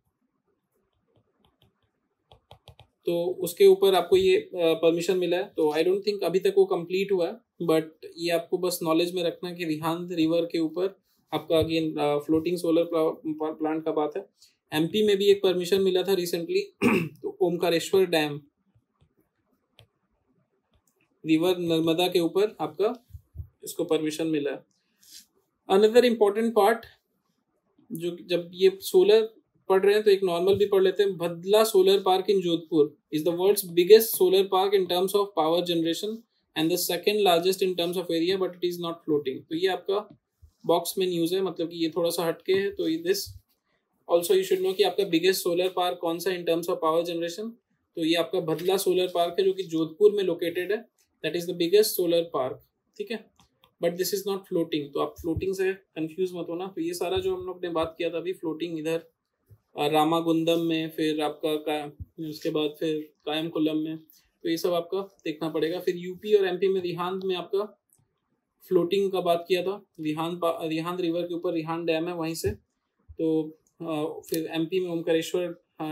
तो उसके ऊपर आपको ये परमिशन मिला है। तो आई डोंट थिंक अभी तक वो कंप्लीट हुआ है, बट ये आपको बस नॉलेज में रखना कि रिहांद रिवर के ऊपर आपका अगेन फ्लोटिंग सोलर प्लांट का बात है। एमपी में भी एक परमिशन मिला था रिसेंटली, तो ओमकारेश्वर डैम रिवर नर्मदा के ऊपर आपका इसको परमिशन मिला है। अनदर इम्पोर्टेंट पार्ट, जो जब ये सोलर पढ़ रहे हैं तो एक नॉर्मल भी पढ़ लेते हैं। Bhadla solar park in Jodhpur is the world's biggest solar park in terms of power generation and the second largest in terms of area, but it is not floating. तो ये आपका बॉक्स में न्यूज है, मतलब कि ये थोड़ा सा हटके है। तो this also you should know कि आपका बिगेस्ट सोलर पार्क कौन सा इन टर्म्स ऑफ पावर जनरेशन, तो ये आपका भदला सोलर पार्क है, जो कि जोधपुर में लोकेटेड है। That is the biggest solar park, ठीक है, but this is not floating. तो आप फ्लोटिंग से कंफ्यूज मत होना। तो ये सारा जो हम लोग ने बात किया था अभी, फ्लोटिंग इधर रामागुंडम में, फिर आपका उसके बाद फिर कायमकुलम में, तो ये सब आपका देखना पड़ेगा। फिर यूपी और एमपी में रिहांद में आपका फ्लोटिंग का बात किया था, रिहांद रिवर के ऊपर रिहांद डैम है वहीं से। तो फिर एमपी में ओमकारेश्वर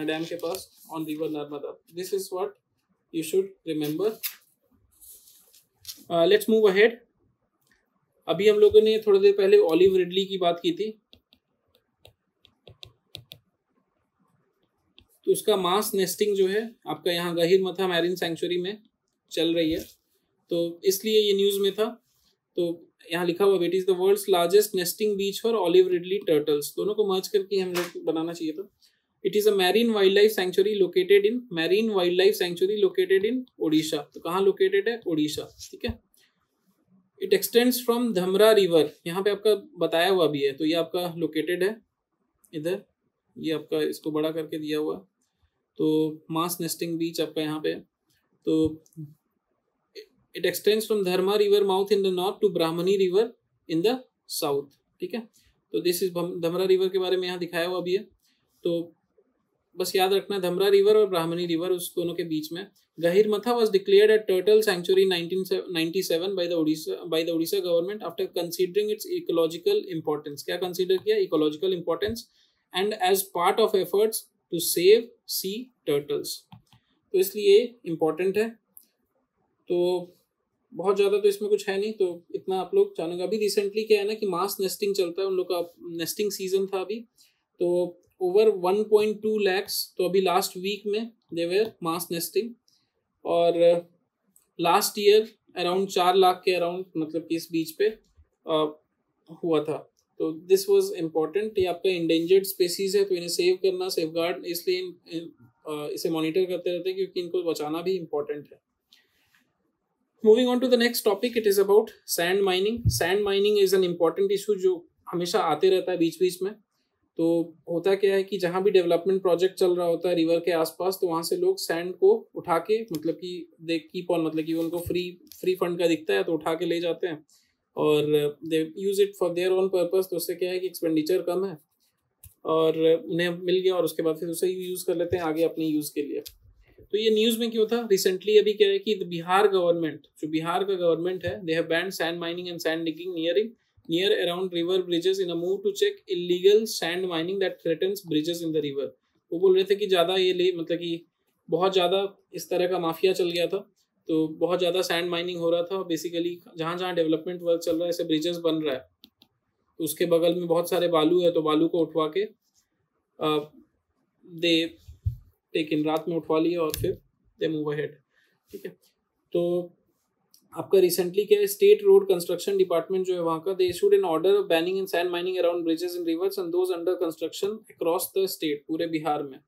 डैम के pass on river Narmada. This is what you should remember. Let's move ahead. अभी हम लोगों ने थोड़ी देर पहले ऑलिव रिडली की बात की थी, तो उसका मास नेस्टिंग जो है आपका यहाँ गहीरमथा मैरीन सेंचुरी में चल रही है, तो इसलिए ये न्यूज़ में था। तो यहाँ लिखा हुआ, it is the world's largest nesting beach for olive ridley turtles. दोनों को मर्ज करके हम लोग बनाना चाहिए था। It is a marine wild life sanctuary located in Odisha. तो कहाँ लोकेटेड है? ओडिशा, ठीक है। It extends from Dhamra river, यहाँ पे आपका बताया हुआ भी है, तो ये आपका लोकेटेड है इधर, ये आपका इसको बड़ा करके दिया हुआ। तो मास नेस्टिंग बीच आपका यहाँ पे, तो इट एक्सटेंड्स फ्रॉम धर्मा river mouth in the north to Brahmani river in the south, ठीक है। तो दिस इज धमरा रिवर के बारे में यहाँ दिखाया हुआ भी है। तो बस याद रखना, धमरा रिवर और ब्राह्मणी रिवर उस दोनों के बीच में। Gahirmatha was declared a turtle sanctuary in 1997 by the Odisha government after considering its ecological importance। क्या कंसीडर किया? Ecological importance, and as part of efforts to save sea turtles. तो इसलिए इम्पॉर्टेंट है। तो बहुत ज़्यादा तो इसमें कुछ है नहीं, तो इतना आप लोग जानेंगे। अभी रिसेंटली क्या है ना कि मास नेस्टिंग चलता है, उन लोग का नेस्टिंग सीजन था अभी, तो ओवर 1.2 lakhs, तो अभी लास्ट वीक में दे वेर मास नेस्टिंग। और लास्ट ईयर अराउंड 4 लाख के अराउंड, मतलब कि इस बीच पे हुआ था। तो दिस वाज इम्पॉर्टेंट। ये आपका इंडेंजर्ड स्पेसीज है, तो इन्हें सेव करना, सेफगार्ड, इसलिए इसे मॉनिटर करते रहते हैं, क्योंकि इनको बचाना भी इम्पॉर्टेंट है। Moving on to the next topic, it is about sand mining. Sand mining is an important issue जो हमेशा आते रहता है बीच बीच में। तो होता क्या है कि जहाँ भी डेवलपमेंट प्रोजेक्ट चल रहा होता है रिवर के आसपास, तो वहाँ से लोग सैंड को उठा के, मतलब कि दे कीप ऑन, मतलब कि उनको फ्री फंड का दिखता है तो उठा के ले जाते हैं, और they use it for their own purpose. तो उससे क्या है कि एक्सपेंडिचर कम है और उन्हें मिल गया, और उसके बाद फिर उसे यूज़ कर लेते हैं आगे अपने यूज़ के लिए। तो ये न्यूज़ में क्यों था? रिसेंटली अभी क्या है कि बिहार गवर्नमेंट, जो बिहार का गवर्नमेंट है, they have banned sand mining and sand digging near around river bridges in a move to check illegal sand mining that threatens bridges in the river। वो बोल रहे थे कि ज़्यादा ये मतलब कि बहुत ज़्यादा इस तरह का माफिया चल गया था, तो बहुत ज़्यादा सैंड माइनिंग हो रहा था। बेसिकली जहाँ जहाँ डेवलपमेंट वर्क चल रहा है, ऐसे ब्रिजेस बन रहा है, तो उसके बगल में बहुत सारे बालू है, तो बालू को उठवा के दे टेक इन, रात में उठवा लिया और फिर दे मूव अहेड। ठीक है, तो आपका रिसेंटली क्या है, स्टेट रोड कंस्ट्रक्शन डिपार्टमेंट जो है वहाँ का, they issued an order of banning in sand mining around bridges in rivers and those under construction across the state, पूरे बिहार में।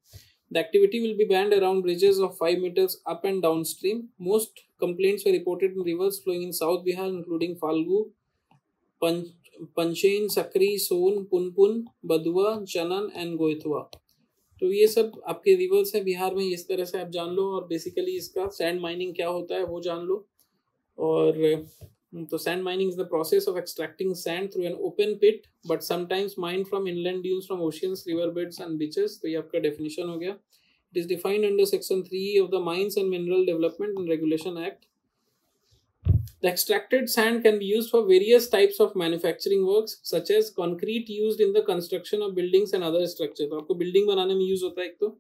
The activity will be banned around bridges of 5 meters up and downstream. Most complaints were reported in rivers flowing in South Bihar, including Falgu, Panchain, Sakri, Son, Punpun, Badua, Chanan and Goithwa. तो ये सब आपके reverse हैं बिहार में, इस तरह से आप जान लो। और बेसिकली इसका सैंड माइनिंग क्या होता है वो जान लो। और तो sand mining is the process of extracting sand through an open pit but sometimes mined from inland dunes from oceans, river beds and beaches. तो ये आपका डेफिनेशन हो गया। It is defined under section 3 of the mines and mineral development and regulation act. The extracted sand can be used for various types of manufacturing works such as concrete used in the construction of buildings and other structures। तो आपको building बनाने में use होता है, एक तो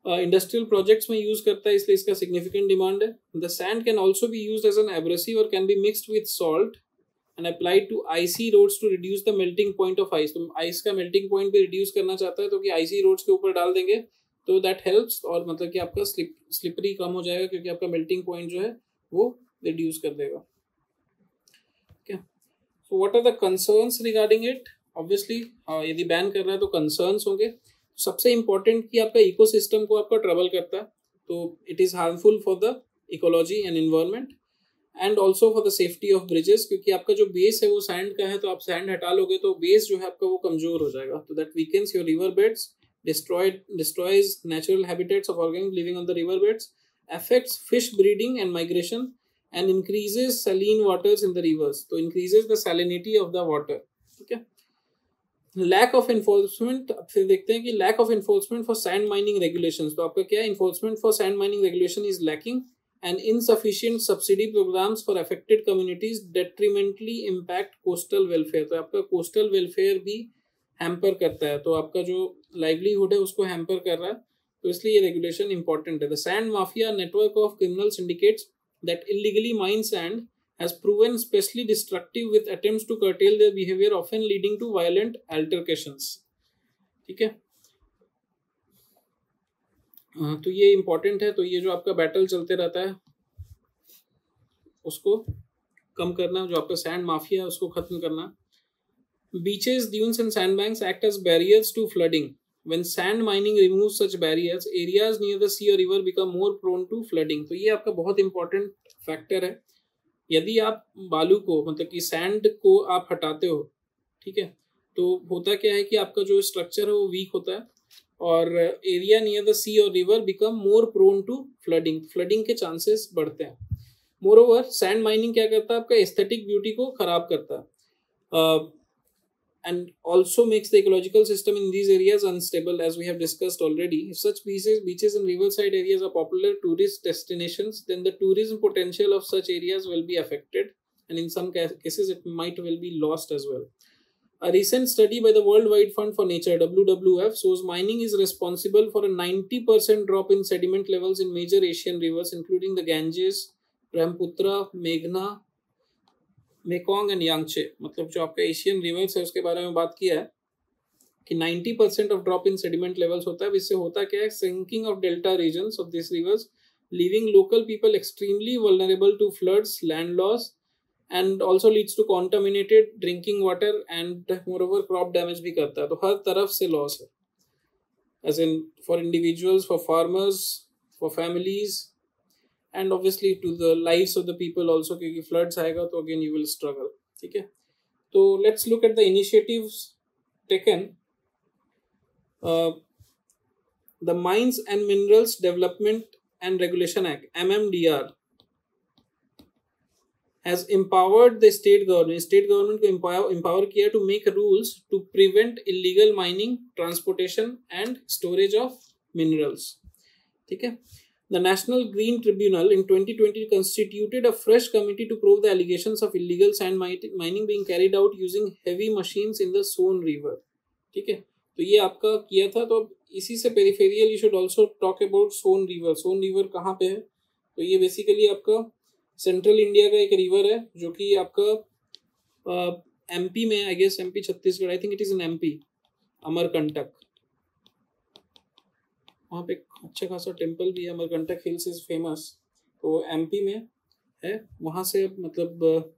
industrial projects में use करता है, इसलिए इसका सिग्निफिकेंट डिमांड है। The sand can also be used as an abrasive और can be mixed with salt and applied to icy roads to reduce the melting point of ice. तो ice का melting point भी reduce करना चाहता है तो कि आइसी रोड्स के ऊपर डाल देंगे तो दैट हेल्प्स, और मतलब कि आपका स्लिपरी कम हो जाएगा क्योंकि आपका मेल्टिंग पॉइंट जो है वो रिड्यूस कर देगा। So what are the concerns regarding it? Obviously यदि बैन कर रहा है तो concerns होंगे। सबसे इम्पोर्टेंट कि आपका इकोसिस्टम को आपका ट्रबल करता है, तो it is harmful for the ecology and environment and also for the safety of bridges, क्योंकि आपका जो बेस है वो सैंड का है, तो आप सैंड हटा लोगे तो बेस जो है आपका वो कमजोर हो जाएगा। तो that weakens your river beds, destroys natural habitats of organisms living on the river beds, affects fish breeding and migration and increases saline waters in the rivers, तो increases the salinity of the water। ठीक है, lack of enforcement, फिर देखते हैं कि lack of enforcement for sand mining regulations। तो आपका क्या है, enforcement for sand mining regulation is lacking and insufficient subsidy programs for affected communities detrimentally impact coastal welfare। तो आपका coastal welfare भी हैम्पर करता है, तो आपका जो लाइवलीहुड है उसको हैम्पर कर रहा है, तो इसलिए ये रेगुलेशन इंपॉर्टेंट है। The sand mafia network of criminal syndicates that illegally mine sand has proven especially destructive with attempts to curtail their behavior, often leading to violent altercations। ठीक है, तो ये इंपॉर्टेंट है। तो ये जो आपका बैटल चलते रहता है उसको कम करना, जो आपका सैंड माफिया है उसको खत्म करना। Beaches, dunes and sandbanks act as barriers to flooding. When sand mining removes such barriers, areas near the sea or river become more prone to flooding। तो ये आपका बहुत इंपॉर्टेंट फैक्टर है। यदि आप बालू को मतलब कि सैंड को आप हटाते हो, ठीक है, तो होता क्या है कि आपका जो स्ट्रक्चर है वो वीक होता है और एरिया नियर द सी और river become more prone to flooding, flooding के चांसेस बढ़ते हैं। मोर ओवर सैंड माइनिंग क्या करता है, आपका एस्थेटिक ब्यूटी को खराब करता है and also makes the ecological system in these areas unstable, as we have discussed already. If such beaches and riverside areas are popular tourist destinations, then the tourism potential of such areas will be affected, and in some cases it might well be lost as well. A recent study by the World Wide Fund for Nature (WWF) shows mining is responsible for a 90% drop in sediment levels in major Asian rivers, including the Ganges, Brahmaputra, Meghna, Mekong and Yangtze. मतलब जो आपका Asian reverse है उसके बारे में बात किया है कि 90% of drop in sediment levels होता है। इससे होता क्या है, sinking of delta regions of this rivers, leaving local people extremely vulnerable to floods, land loss and also leads to contaminated drinking water and moreover crop damage भी करता है। तो हर तरफ से लॉस है, as in for individuals, for farmers, for families and obviously to the lives of the people also, क्योंकि floods आएगा तो again you will struggle। ठीक है, तो let's look at the initiatives taken। The Mines and Minerals Development and Regulation Act (MMDR) has empowered the state government। State government को empower किया to make rules to prevent illegal mining, transportation and storage of minerals। ठीक है, The National Green Tribunal in 2020 constituted a fresh committee to probe the allegations of illegal sand mining being carried out using heavy machines in the Son River। ठीक है, तो ये आपका किया था। तो अब इसी से peripheral you should also talk about Son river. Son river कहाँ पे है, तो ये बेसिकली आपका सेंट्रल इंडिया का एक रिवर है जो कि आपका एमपी में, I guess MP Chhattisgarh, I think it is in MP, Amarkantak. वहाँ पे एक अच्छा खासा टेम्पल भी है, अमरकंटक हिल्स इज फेमस, तो एमपी में है। वहाँ से मतलब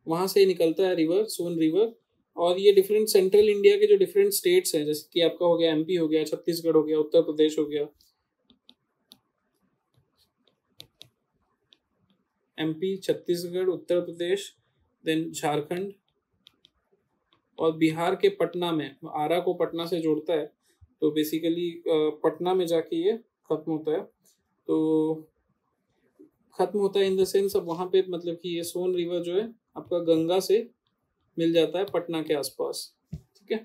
वहाँ से निकलता है रिवर, सोन रिवर। और ये डिफरेंट सेंट्रल इंडिया के जो डिफरेंट स्टेट्स हैं, जैसे कि आपका हो गया एमपी हो गया, छत्तीसगढ़ हो गया, उत्तर प्रदेश हो गया, एमपी, छत्तीसगढ़, उत्तर प्रदेश, देन झारखंड और बिहार के पटना में, आरा को पटना से जोड़ता है, तो बेसिकली पटना में जाके ये खत्म होता है। तो खत्म होता है इन द सेंस अब वहाँ पे मतलब कि ये सोन रिवर जो है आपका गंगा से मिल जाता है पटना के आसपास, ठीक है।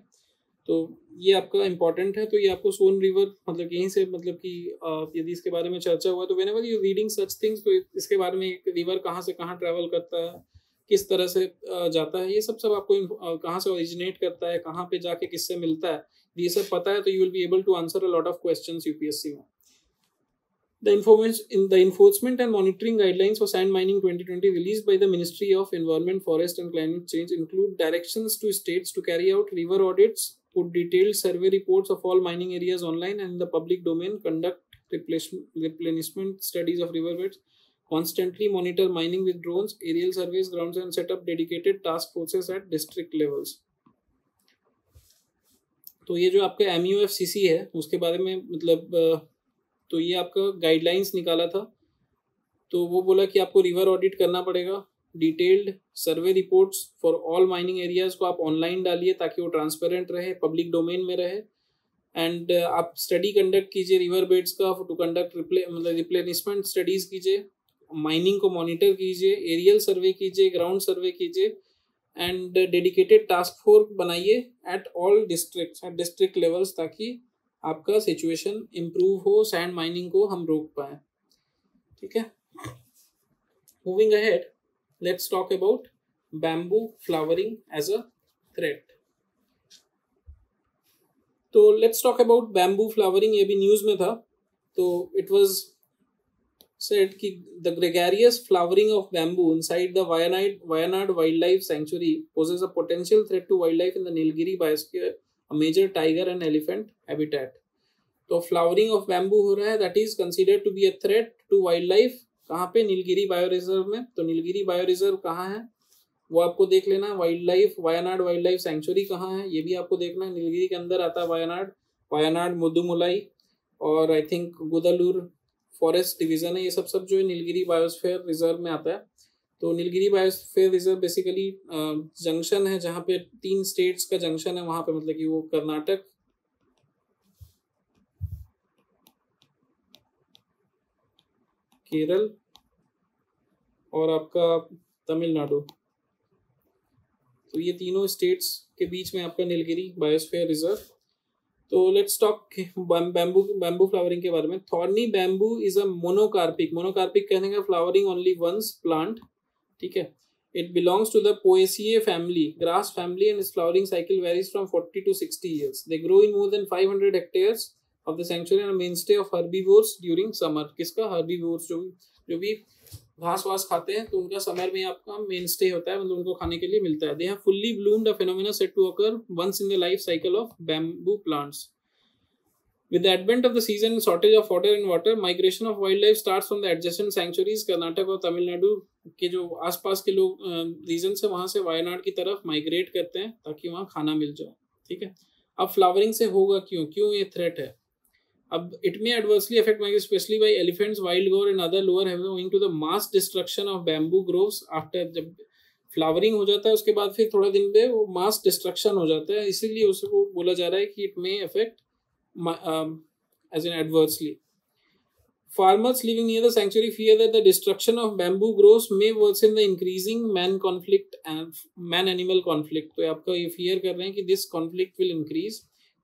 तो ये आपका इम्पोर्टेंट है। तो ये आपको सोन रिवर मतलब यहीं से मतलब कि यदि इसके बारे में चर्चा हुआ तो whenever you reading such things, तो इसके बारे में रिवर कहाँ से कहाँ ट्रैवल करता है, किस तरह से जाता है, ये सब आपको कहाँ से ओरिजिनेट करता है, कहाँ पे जाके किससे मिलता है, ये सब पता है तो you will be able to answer a lot of questions UPSC में। The enforcement and monitoring guidelines for sand mining 2020 released by the Ministry of Environment, Forest and Climate Change include directions to states to carry out river audits, put detailed survey reports of all mining areas online and in the public domain, conduct replenishment studies of riverbeds, constantly monitor mining with drones, aerial surveys, grounds and set up dedicated task forces at district levels. तो ये जो आपका MUFCC है उसके बारे में मतलब तो ये आपका गाइडलाइंस निकाला था। तो वो बोला कि आपको रिवर ऑडिट करना पड़ेगा, detailed survey reports for all mining areas को आप ऑनलाइन डालिए ताकि वो ट्रांसपेरेंट रहे, पब्लिक डोमेन में रहे। एंड आप स्टडी कंडक्ट कीजिए रिवर बेड्स का, टू कंडक्ट मतलब रिप्लेनिशमेंट स्टडीज कीजिए, माइनिंग को मॉनिटर कीजिए, एरियल सर्वे कीजिए, ग्राउंड सर्वे कीजिए एंड डेडिकेटेड टास्क फोर्स बनाइए at all districts, at district levels, ताकि आपका सिचुएशन इम्प्रूव हो, सैंड माइनिंग को हम रोक पाए, ठीक है। Moving ahead, let's talk about bamboo flowering as a threat. तो let's talk about bamboo flowering, ये भी न्यूज में था। तो इट वाज said कि the gregarious flowering of bamboo inside the Wayanad Wildlife Sanctuary poses a potential threat to wildlife in the Nilgiri biosphere, a major tiger and elephant habitat. तो flowering of bamboo हो रहा है, that is considered to be a threat to wild life. कहाँ पे? Nilgiri bio reserve में। तो Nilgiri bio reserve कहाँ है वो आपको देख लेना। Wild life, Wayanad wild life sanctuary कहाँ है ये भी आपको देखना है। नीलगिरी के अंदर आता है वायनाड मुदुमुलाई और आई थिंक गुदालूर फॉरेस्ट डिवीजन है। ये सब जो है नीलगिरी बायोस्फीयर रिजर्व में आता है। तो Nilgiri biosphere reserve basically junction है जहाँ पे 3 स्टेट्स का जंक्शन है वहाँ पे, मतलब कि वो कर्नाटक, केरल और आपका तमिलनाडु। तो ये तीनों स्टेट्स के बीच में आपका नीलगिरी बायोस्फीयर रिजर्व। तो लेट्स टॉक बैम्बू फ्लावरिंग के बारे में। Thorny bamboo is a monocarpic कहने का फ्लावरिंग ओनली वंस प्लांट, ठीक है। It belongs to the Poaceae family, grass family, and its flowering cycle varies from 40 to 60 years. They grow in more than 500 hectares of the sanctuary and a mainstay of herbivores during summer. किसका? herbivores, जो भी घास वास खाते हैं तो उनका summer में आपका मेन स्टे होता है, मतलब उनको खाने के लिए मिलता है। They have fully bloomed, a phenomena said to occur once in the life cycle of bamboo plants. With the advent of the season and shortage of water, migration of wildlife starts from the adjacent sanctuaries. Karnataka और तमिलनाडु के जो आसपास के लोग reason से वहां से वायनाड की तरफ माइग्रेट करते हैं ताकि वहां खाना मिल जाए, ठीक है। अब फ्लावरिंग से होगा क्यों ये थ्रेट है। अब it may adversely affect migration, especially by elephants, wild boar and other lower heavens owing to the mass destruction of bamboo groves after। जब फ्लावरिंग हो जाता है उसके बाद फिर थोड़ा दिन में वो मास डिस्ट्रक्शन हो जाता है, इसीलिए उसको बोला जा रहा है कि it may affect as in adversely. Farmers living near the sanctuary fear that the destruction of bamboo groves may worsen the increasing man-animal conflict. तो आपका ये fear कर रहे हैं कि this conflict will increase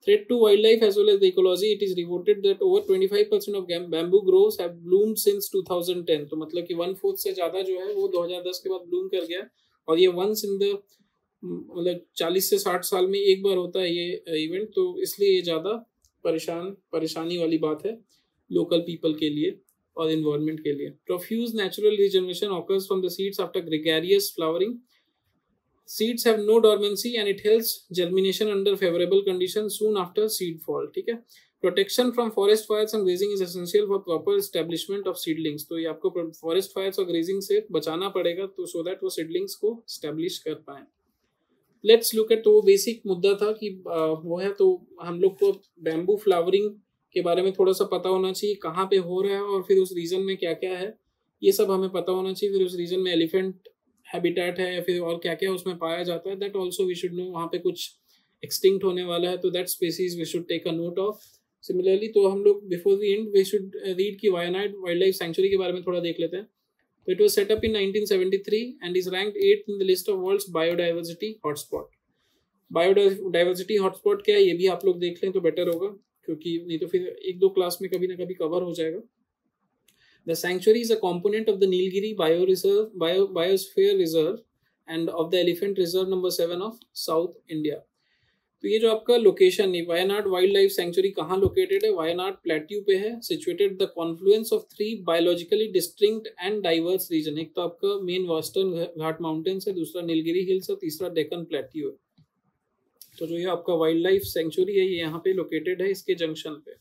threat to wildlife as well as the ecology. It is reported that over 25% of bamboo groves have bloomed since 2010. तो मतलब कि 1/4 से ज़्यादा जो है वो 2010 के बाद bloom कर गया, और ये once in the मतलब 40 से 60 साल में एक बार होता है ये इवेंट। तो इसलिए ये ज़्यादा परेशानी वाली बात है लोकल पीपल के लिए और इन्वायरमेंट के लिए। Profuse natural regeneration occurs from the seeds after gregarious flowering. Seeds have no dormancy and it helps germination under favorable conditions soon after seed fall, ठीक है। Protection from forest fires and grazing is essential for proper establishment of seedlings. तो ये आपको forest fires और grazing से बचाना पड़ेगा तो सो दैट वो सीडलिंग्स को स्टैब्लिश कर पाए। लेट्स लुक एट, तो वो बेसिक मुद्दा था कि वो है, तो हम लोग को बैम्बू फ्लावरिंग के बारे में थोड़ा सा पता होना चाहिए, कहाँ पे हो रहा है और फिर उस रीजन में क्या क्या है, ये सब हमें पता होना चाहिए। फिर उस रीजन में एलिफेंट हैबिटेट है या फिर और क्या क्या उसमें पाया जाता है, that also we should know. वहाँ पे कुछ एक्सटिंक्ट होने वाला है तो that species we should take a note of. Similarly तो हम लोग before the end we should read की वायनाड वाइल्ड लाइफ सेंचुरी के बारे में थोड़ा देख लेते हैं। तो it was set up in 1973 and is ranked 8th in the list of world's biodiversity hotspot. Biodiversity hotspot क्या है ये भी आप लोग देख लें तो बेटर होगा, क्योंकि नहीं तो फिर एक दो क्लास में कभी ना कभी कवर हो जाएगा। The sanctuary is a component of the Nilgiri Biosphere Reserve and of the Elephant Reserve number 7 of South India. तो ये जो आपका लोकेशन है वायनाड वाइल्ड लाइफ सेंचुरी कहाँ लोकेटेड है, वायनाड प्लेट्यू पे है, situated the confluence of 3 biologically distinct and diverse region. एक तो आपका मेन वेस्टर्न घाट माउंटेन्स है, दूसरा नीलगिरी हिल्स है, तीसरा डेक्कन प्लेट्यू है। तो जो ये आपका वाइल्ड लाइफ सेंचुरी है ये यहाँ पे लोकेटेड है इसके जंक्शन पे।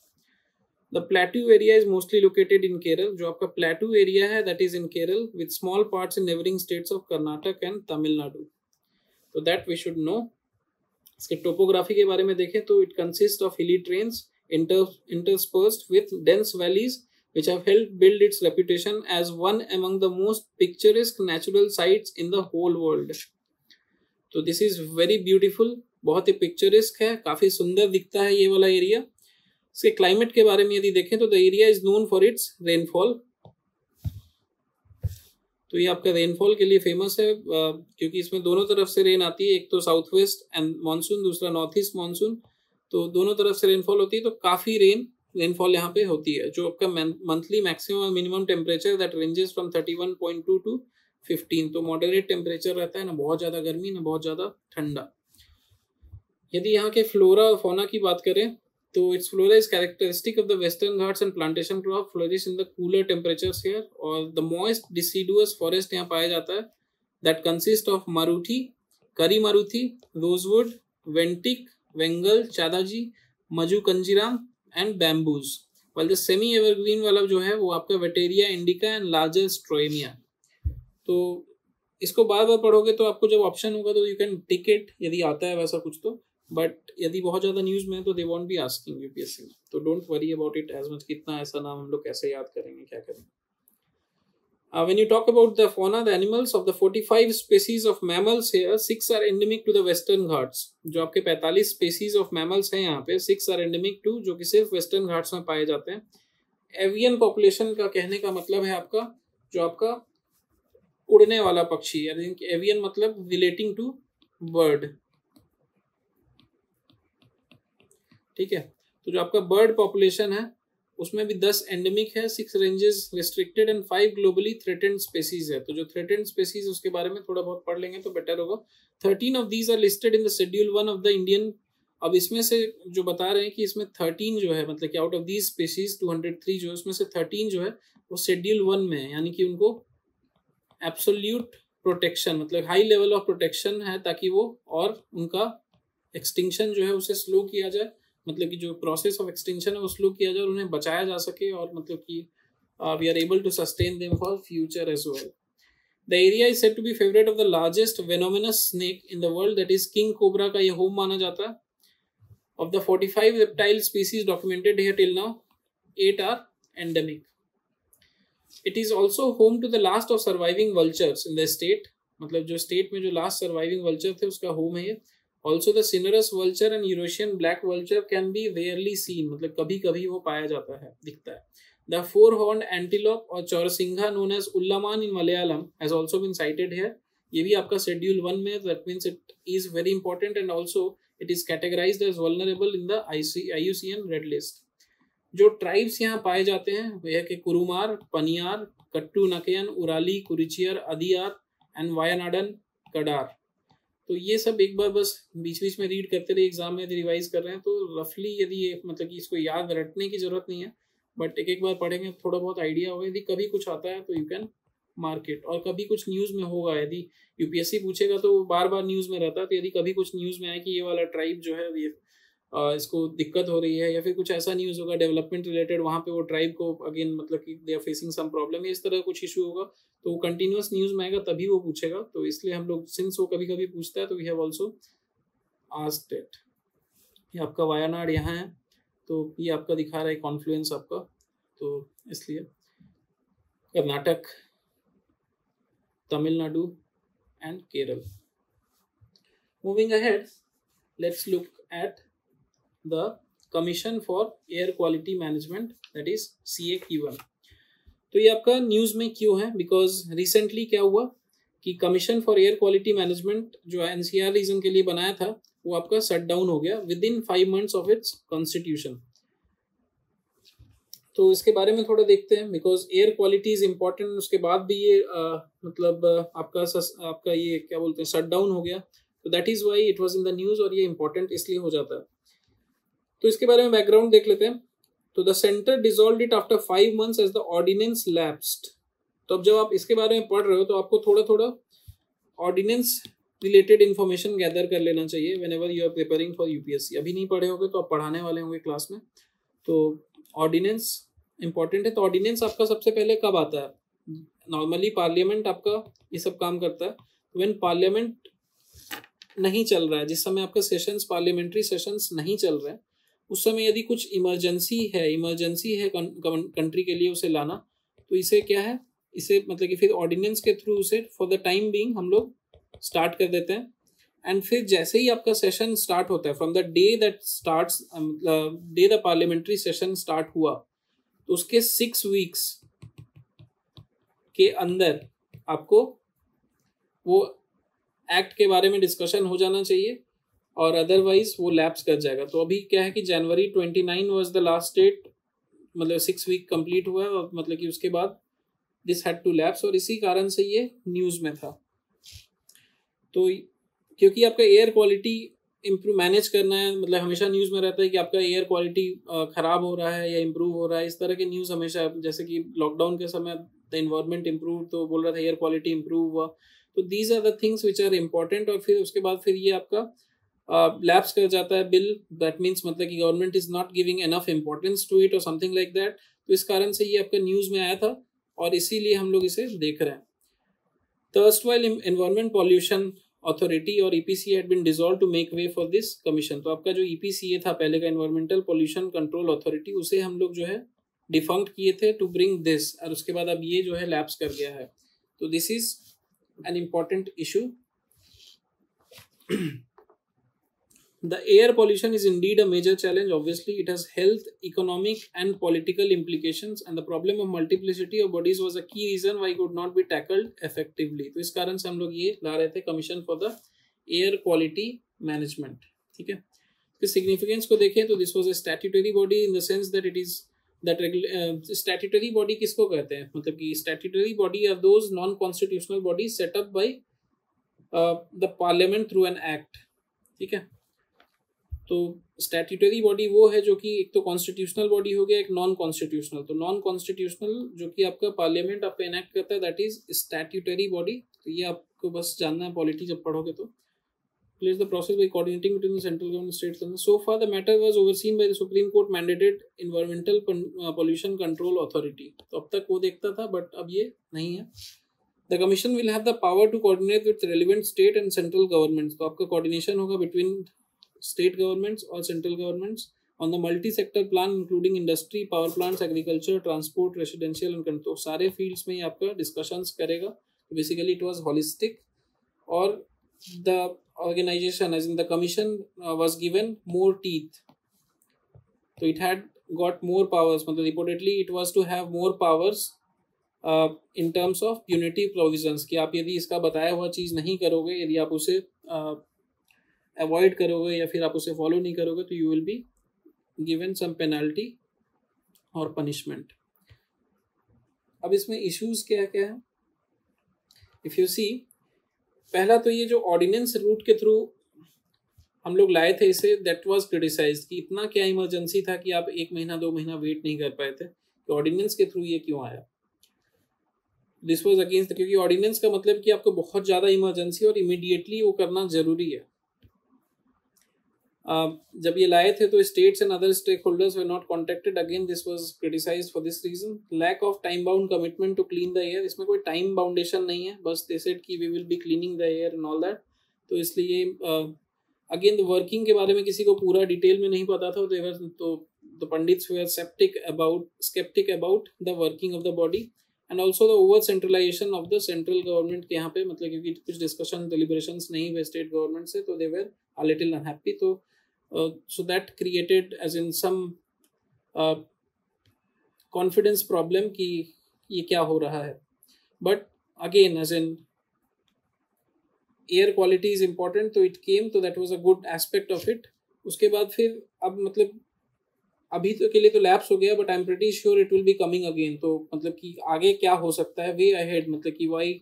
The plateau area is mostly located in Kerala. जो आपका plateau area है that is in Kerala with small parts in neighboring states of Karnataka and Tamil Nadu. So that we should know. इसके topography के बारे में देखें तो it consists of hilly terrains interspersed with dense valleys which have helped build its reputation as one among the most picturesque natural sites in the whole world. तो this is very beautiful, बहुत ही picturesque है, काफी सुंदर दिखता है ये वाला area. इसके क्लाइमेट के बारे में यदि देखें तो the area is known for its rainfall. तो ये आपका रेनफॉल के लिए फेमस है क्योंकि इसमें दोनों तरफ से रेन आती है, एक तो साउथ वेस्ट एंड मानसून, दूसरा नॉर्थ ईस्ट मानसून, तो दोनों तरफ से रेनफॉल होती है। तो काफ़ी रेनफॉल यहाँ पे होती है। जो आपका मंथली मैक्सिमम और minimum temperature that ranges from 31.2 to 15। तो मॉडरेट टेम्परेचर रहता है, ना बहुत ज़्यादा गर्मी ना बहुत ज़्यादा ठंडा। यदि यहाँ के फ्लोरा और फौना की बात करें तो its flora is characteristic of the western Ghats and plantation crop flourish in the cooler temperatures here, और the moist deciduous forest यहाँ पाया जाता है that consist of maruthi, kari maruthi, rosewood, ventic, vengal, chadaji, maju kanjiram and bamboos, while the semi evergreen वाला जो है वो आपका वेटेरिया इंडिका एंड लार्जर स्ट्रोएमिया। तो इसको बार बार पढ़ोगे तो आपको जब ऑप्शन होगा तो यू कैन टिक इट यदि आता है वैसा कुछ तो, बट यदि बहुत ज़्यादा न्यूज़ में है तो they won't be asking UPSC में, तो don't worry about it as much. कितना ऐसा नाम हम लोग कैसे याद करेंगे, क्या करेंगे। When you talk about the fauna, the animals of the 45 species of mammals here, 6 are endemic to the Western Ghats. जो आपके 45 स्पीसीज ऑफ मैमल्स हैं यहाँ पे, 6 आर एंडेमिक टू, जो कि सिर्फ वेस्टर्न घाट्स में पाए जाते हैं। एवियन पॉपुलेशन का कहने का मतलब है आपका जो आपका उड़ने वाला पक्षी, यानी एवियन मतलब रिलेटिंग टू बर्ड, ठीक है। तो जो आपका बर्ड पॉपुलेशन है उसमें भी 10 एंडेमिक है, 6 ranges restricted and 5 globally threatened species है। तो जो थ्रेटेंड स्पीसीज उसके बारे में थोड़ा बहुत पढ़ लेंगे तो बेटर होगा। 13 of these are listed in the schedule 1 of the Indian. अब इसमें से जो बता रहे हैं कि इसमें 13 जो है, मतलब कि आउट ऑफ दीज स्पीसीज 203 जो है उसमें से 13 जो है वो शेड्यूल 1 में है, यानी कि उनको एब्सोल्यूट प्रोटेक्शन मतलब हाई लेवल ऑफ प्रोटेक्शन है, ताकि वो और उनका एक्सटिंक्शन जो है उसे स्लो किया जाए, मतलब कि जो प्रोसेस ऑफ एक्सटेंशन है वो स्लो किया जाए और उन्हें बचाया जा सके, और मतलब कि we are able to sustain them for future as well. The area is said to be favourite of the largest venomous snake in the world, that is king cobra का ये होम माना जाता है। Of the 45 reptile species documented here till now, 8 are endemic. It is also home to the last of surviving vultures in the state, मतलब जो state में जो last surviving vulture थे उसका होम है ये। Also the cinereous vulture and Eurasian black vulture can be rarely seen, मतलब कभी कभी वो पाया जाता है, दिखता है। The four-horned antelope और चौरसिंघा known as उल्लामान in Malayalam has also been cited here। ये भी आपका शेड्यूल 1 में, that means it is very important and also it is categorized as vulnerable in the IUCN Red List। जो tribes यहाँ पाए जाते हैं वह है कि कुरुमार, पनियार, कट्टू नकयन, उराली, कुरिचियर, अदियार एंड वायनाडन कडार। तो ये सब एक बार बस बीच बीच में रीड करते रहिए, एग्जाम में यदि रिवाइज कर रहे हैं तो रफली यदि ये मतलब कि इसको याद रटने की जरूरत नहीं है, बट एक एक बार पढ़ेंगे थोड़ा बहुत आइडिया होगा। यदि कभी कुछ आता है तो यू कैन मार्क इट, और कभी कुछ न्यूज़ में होगा, यदि यूपीएससी पूछेगा तो बार बार न्यूज़ में रहता है, तो यदि कभी कुछ न्यूज़ में आए कि ये वाला ट्राइब जो है ये इसको दिक्कत हो रही है, या फिर कुछ ऐसा न्यूज़ होगा डेवलपमेंट रिलेटेड, वहाँ पे वो ट्राइब को अगेन मतलब कि they are facing some problem, इस तरह कुछ इशू होगा, तो वो कंटिन्यूस न्यूज़ में आएगा तभी वो पूछेगा। तो इसलिए हम लोग सिंस वो कभी कभी पूछता है तो we have also asked it. ये आपका वायनाड यहाँ है, तो ये आपका दिखा रहा है कॉन्फ्लुएंस आपका, तो इसलिए Karnataka, Tamil Nadu and Kerala. Moving ahead, let's look at the Commission for Air Quality Management, that is CAQ1। तो ये आपका न्यूज़ में क्यों है, बिकॉज रिसेंटली क्या हुआ कि commission for air quality management जो NCR रीजन के लिए बनाया था वो आपका शट डाउन हो गया with in 5 months of its constitution. तो इसके बारे में थोड़ा देखते हैं, because air quality is important. उसके बाद भी ये मतलब आपका ये क्या बोलते हैं शट डाउन हो गया, तो that is why it was in the news, और ये इंपॉर्टेंट इसलिए हो जाता है। तो इसके बारे में बैकग्राउंड देख लेते हैं। तो the centre dissolved it after 5 months as the ordinance lapsed. तो अब जब आप इसके बारे में पढ़ रहे हो तो आपको थोड़ा थोड़ा ऑर्डिनेंस रिलेटेड इन्फॉर्मेशन गैदर कर लेना चाहिए whenever you are preparing for UPSC. अभी नहीं पढ़े होगे तो आप पढ़ाने वाले होंगे क्लास में, तो ऑर्डिनेंस इंपॉर्टेंट है। तो ऑर्डिनेंस आपका सबसे पहले कब आता है? नॉर्मली पार्लियामेंट आपका ये सब काम करता है व्हेन पार्लियामेंट नहीं चल रहा है, जिस समय आपका सेशंस पार्लियामेंट्री सेशंस नहीं चल रहे हैं, उस समय यदि कुछ इमरजेंसी है कंट्री के लिए उसे लाना, तो इसे क्या है, इसे मतलब कि फिर ऑर्डिनेंस के थ्रू उसे फॉर द टाइम बीइंग हम लोग स्टार्ट कर देते हैं। एंड फिर जैसे ही आपका सेशन स्टार्ट होता है, from the day that starts day the parliamentary session start हुआ, तो उसके 6 weeks के अंदर आपको वो एक्ट के बारे में डिस्कशन हो जाना चाहिए, और अदरवाइज वो लैप्स कर जाएगा। तो अभी क्या है कि जनवरी 29 वाज द लास्ट डेट, मतलब 6 week कंप्लीट हुआ है, और मतलब कि उसके बाद दिस हैड टू लैप्स, और इसी कारण से ये न्यूज़ में था। तो क्योंकि आपका एयर क्वालिटी इम्प्रूव मैनेज करना है, मतलब हमेशा न्यूज़ में रहता है कि आपका एयर क्वालिटी ख़राब हो रहा है या इम्प्रूव हो रहा है, इस तरह के न्यूज़ हमेशा, जैसे कि लॉकडाउन के समय द इन्वायरमेंट इम्प्रूव, तो बोल रहा था एयर क्वालिटी इम्प्रूव हुआ। तो these are the things which are important. और फिर उसके बाद फिर ये आपका लैप्स कर जाता है बिल, दैट मीन्स मतलब कि government is not giving enough importance to it और समथिंग लाइक दैट। तो इस कारण से ये आपका न्यूज़ में आया था, और इसीलिए हम लोग इसे देख रहे हैं। The erstwhile Environment Pollution Authority और EPCA had been dissolved to make way for this commission। तो आपका जो EPCA था पहले का, Environmental Pollution Control Authority, उसे हम लोग जो है डिफंक्ट किए थे टू ब्रिंग दिस, और उसके बाद अब ये जो है लैप्स कर गया है। तो this is an important issue. The air pollution is indeed a major challenge. Obviously, it has health, economic, and political implications, and the problem of multiplicity of bodies was a key reason why it could not be tackled effectively. तो इस कारण से हम लोग ये ला रहे थे commission for the air quality management. ठीक है, इसके सिग्निफिकेंस को देखें तो this was a statutory body in the sense that it is that statutory body किसको कहते हैं, मतलब कि statutory body are those non constitutional bodies set up by the parliament through an act. ठीक है, तो स्टैट्यूटरी बॉडी वो है जो कि एक तो कॉन्स्टिट्यूशनल बॉडी हो गया, एक नॉन कॉन्स्टिट्यूशनल। तो नॉन कॉन्स्टिट्यूशनल जो कि आपका पार्लियामेंट आपका इनेक्ट करता है, दैट इज स्टैट्यूटरी बॉडी। तो ये आपको बस जानना है पॉलिटी जब पढ़ोगे तो। Place the process by coordinating between the central government states and so far the matter was overseen by the Supreme Court mandated Environmental Pollution Control Authority। तो अब तक वो देखता था, बट अब ये नहीं है। The commission will have the power to coordinate with relevant state and central governments। तो आपका coordination होगा between state governments और central governments on the multi-sector plan including industry, power plants, agriculture, transport, residential and control। सारे fields में ये आपका discussions करेगा। तो basically it was holistic, और the organization as in the commission was given more teeth, so it had got more powers, मतलब reportedly it was to have more powers in terms of punitive provisions, कि आप यदि इसका बताया हुआ चीज़ नहीं करोगे, यदि आप उसे अवॉइड करोगे या फिर आप उसे फॉलो नहीं करोगे, तो you will be given some penalty और पनिशमेंट। अब इसमें इश्यूज क्या क्या है, इफ यू सी, पहला तो ये जो ऑर्डिनेंस रूट के थ्रू हम लोग लाए थे इसे, दैट वाज क्रिटिसाइज्ड कि इतना क्या इमरजेंसी था कि आप 1 महीना 2 महीना वेट नहीं कर पाए थे, कि ऑर्डिनेंस के थ्रू ये क्यों आया। दिस वाज अगेंस्ट, क्योंकि ऑर्डिनेंस का मतलब कि आपको बहुत ज़्यादा इमरजेंसी और इमीडिएटली वो करना जरूरी है। जब ये लाए थे तो states and other stake holders were not contacted, again this was criticised for this reason. Lack of time bound commitment to clean the air, इसमें कोई टाइम बाउंडेशन नहीं है, बस दे सेड कि we will be cleaning the air and all that. तो इसलिए again the working के बारे में किसी को पूरा डिटेल में नहीं पता था, तो the pundits were skeptic about the working of the body and also the over centralisation of the central government के यहाँ पे, मतलब क्योंकि कुछ डिस्कशन डिलिब्रेशंस नहीं हुए स्टेट गवर्नमेंट से, तो दे वर अ लिटिल अनहैप्पी। तो so that created as in some confidence problem कि ये क्या हो रहा है। But again as in air quality is important, तो it came, तो that was a good aspect of it। उसके बाद फिर अब मतलब अभी तो के लिए तो लैप्स हो गया, but I am pretty sure it will be coming again. तो मतलब कि आगे क्या हो सकता है, वे अहेड, मतलब कि why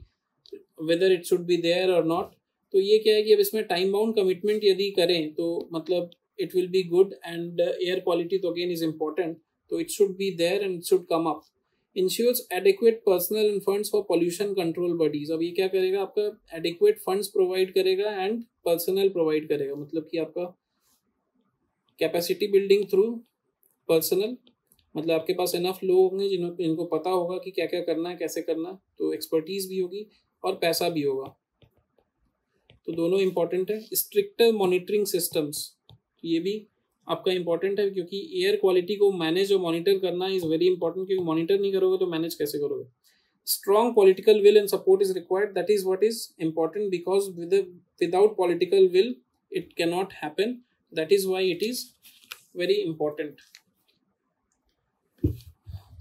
whether it should be there और नॉट। तो ये क्या है कि अब इसमें टाइम बाउंड कमिटमेंट यदि करें तो मतलब it will be good, and air quality तो again is important, so it should be there and it should come up। ensures adequate personal and funds for pollution control bodies। अब ये क्या करेगा, आपका adequate funds provide करेगा and personnel provide करेगा, मतलब कि आपका capacity building through personnel, मतलब आपके पास enough लोग होंगे जिनको पता होगा कि क्या क्या करना है, कैसे करना है, तो expertise भी होगी और पैसा भी होगा, तो दोनों important है। stricter monitoring systems, ये भी आपका इंपॉर्टेंट है, क्योंकि एयर क्वालिटी को मैनेज और मॉनिटर करना इज वेरी इंपॉर्टेंट, क्योंकि मॉनिटर नहीं करोगे तो मैनेज कैसे करोगे। Strong political will and support is required, that is what is important, because without political will it can not happen, that is why it is very important.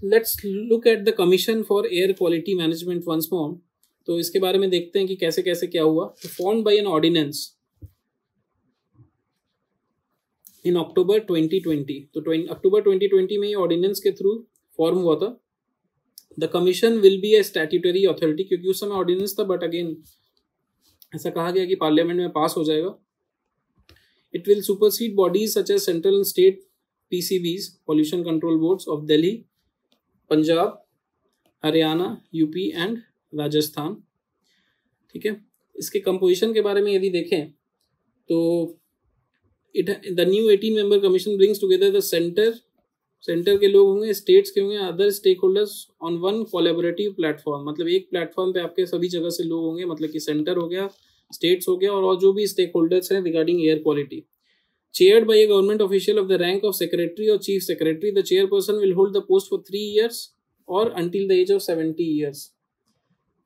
Let's look at the commission for air quality management once more. तो इसके बारे में देखते हैं कि कैसे कैसे क्या हुआ। फॉर्म्ड बाय एन ऑर्डिनेंस इन अक्टूबर 2020, तो अक्टूबर 2020 में ये ऑर्डिनेंस के थ्रू फॉर्म हुआ था। The commission will be A statutory authority, क्योंकि उस समय ऑर्डिनेंस था, बट अगेन ऐसा कहा गया कि पार्लियामेंट में पास हो जाएगा। It will supersede bodies such as central and state PCBs, pollution control boards of Delhi, Punjab, Haryana, UP and Rajasthan. ठीक है, इसके कंपोजिशन के बारे में यदि देखें तो the new 18 member commission brings together the centre के लोग होंगे, स्टेट्स के होंगे, other stake holders on one collaborative platform, मतलब एक प्लेटफॉर्म पे आपके सभी जगह से लोग होंगे, मतलब कि सेंटर हो गया, स्टेट्स हो गया, और जो भी स्टेक होल्डर्स हैं regarding air quality. Chaired by a government official of the rank of secretary और chief secretary. The chairperson will hold the post for 3 years और until the age of 70 years।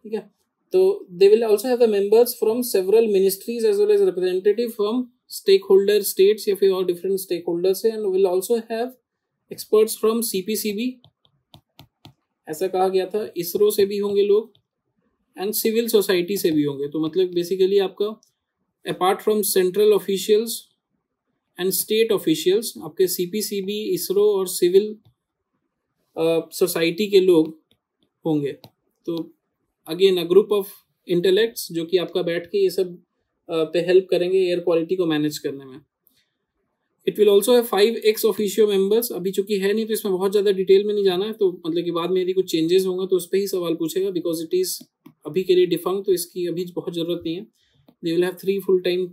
ठीक है, तो they will also have the members from several ministries as well as representative from stakeholder states या फिर और different stakeholders है, and will also have experts from CPCB, ऐसा कहा गया था। इसरो से भी होंगे लोग एंड सिविल सोसाइटी से भी होंगे। तो मतलब बेसिकली आपका apart from central officials and state officials, आपके CPCB, इसरो और सिविल सोसाइटी के लोग होंगे। तो again a group of intellects जो कि आपका बैठ के ये सब पे हेल्प करेंगे एयर क्वालिटी को मैनेज करने में। इट विल ऑल्सो है 5 ex officio मेंबर्स। अभी चूंकि है नहीं तो इसमें बहुत ज़्यादा डिटेल में नहीं जाना है, तो मतलब कि बाद में यदि कुछ चेंजेस होंगे तो उस पर ही सवाल पूछेगा, बिकॉज इट इज़ अभी के लिए डिफंक्ट, तो इसकी अभी बहुत ज़रूरत नहीं है। They will have 3 full-time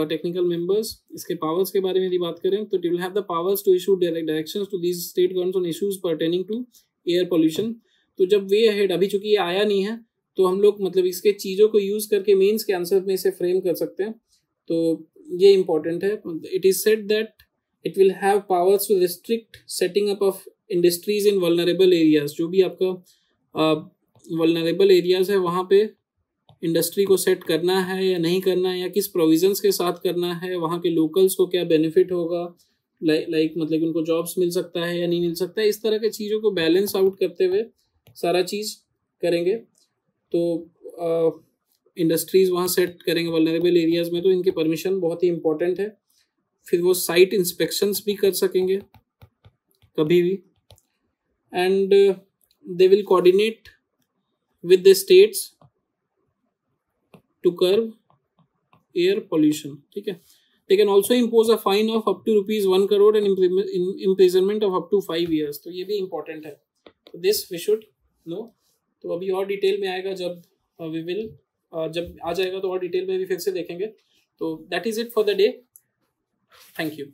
technical members. इसके पावर्स के बारे में यदि बात करें तो they will have the powers to issue directions to these state governments on issues pertaining to air pollution. तो जब वे अहेड, अभी चूंकि ये आया नहीं है तो हम लोग मतलब इसके चीज़ों को यूज़ करके मेंस के आंसर में इसे फ्रेम कर सकते हैं, तो ये इंपॉर्टेंट है। It is said that it will have powers to restrict setting up of industries in vulnerable areas. जो भी आपका वल्नरेबल एरियाज है वहाँ पे इंडस्ट्री को सेट करना है या नहीं करना है, या किस प्रोविजंस के साथ करना है, वहाँ के लोकल्स को क्या बेनिफिट होगा, लाइक मतलब उनको जॉब्स मिल सकता है या नहीं मिल सकता है, इस तरह के चीज़ों को बैलेंस आउट करते हुए सारा चीज़ करेंगे। तो इंडस्ट्रीज़ वहाँ सेट करेंगे वल्नरेबल एरियाज़ में, तो इनके परमिशन बहुत ही इंपॉर्टेंट है। फिर वो साइट इंस्पेक्शंस भी कर सकेंगे कभी भी, and they will coordinate with the states to curb air pollution. ठीक है, they can also impose a fine of up to ₹1 crore and imprisonment of up to 5 years। तो ये भी इंपॉर्टेंट है, तो दिस वी शुड नो। तो अभी और डिटेल में आएगा जब वी विल जब आ जाएगा तो और डिटेल में भी फिर से देखेंगे। तो that is it for the day. Thank you.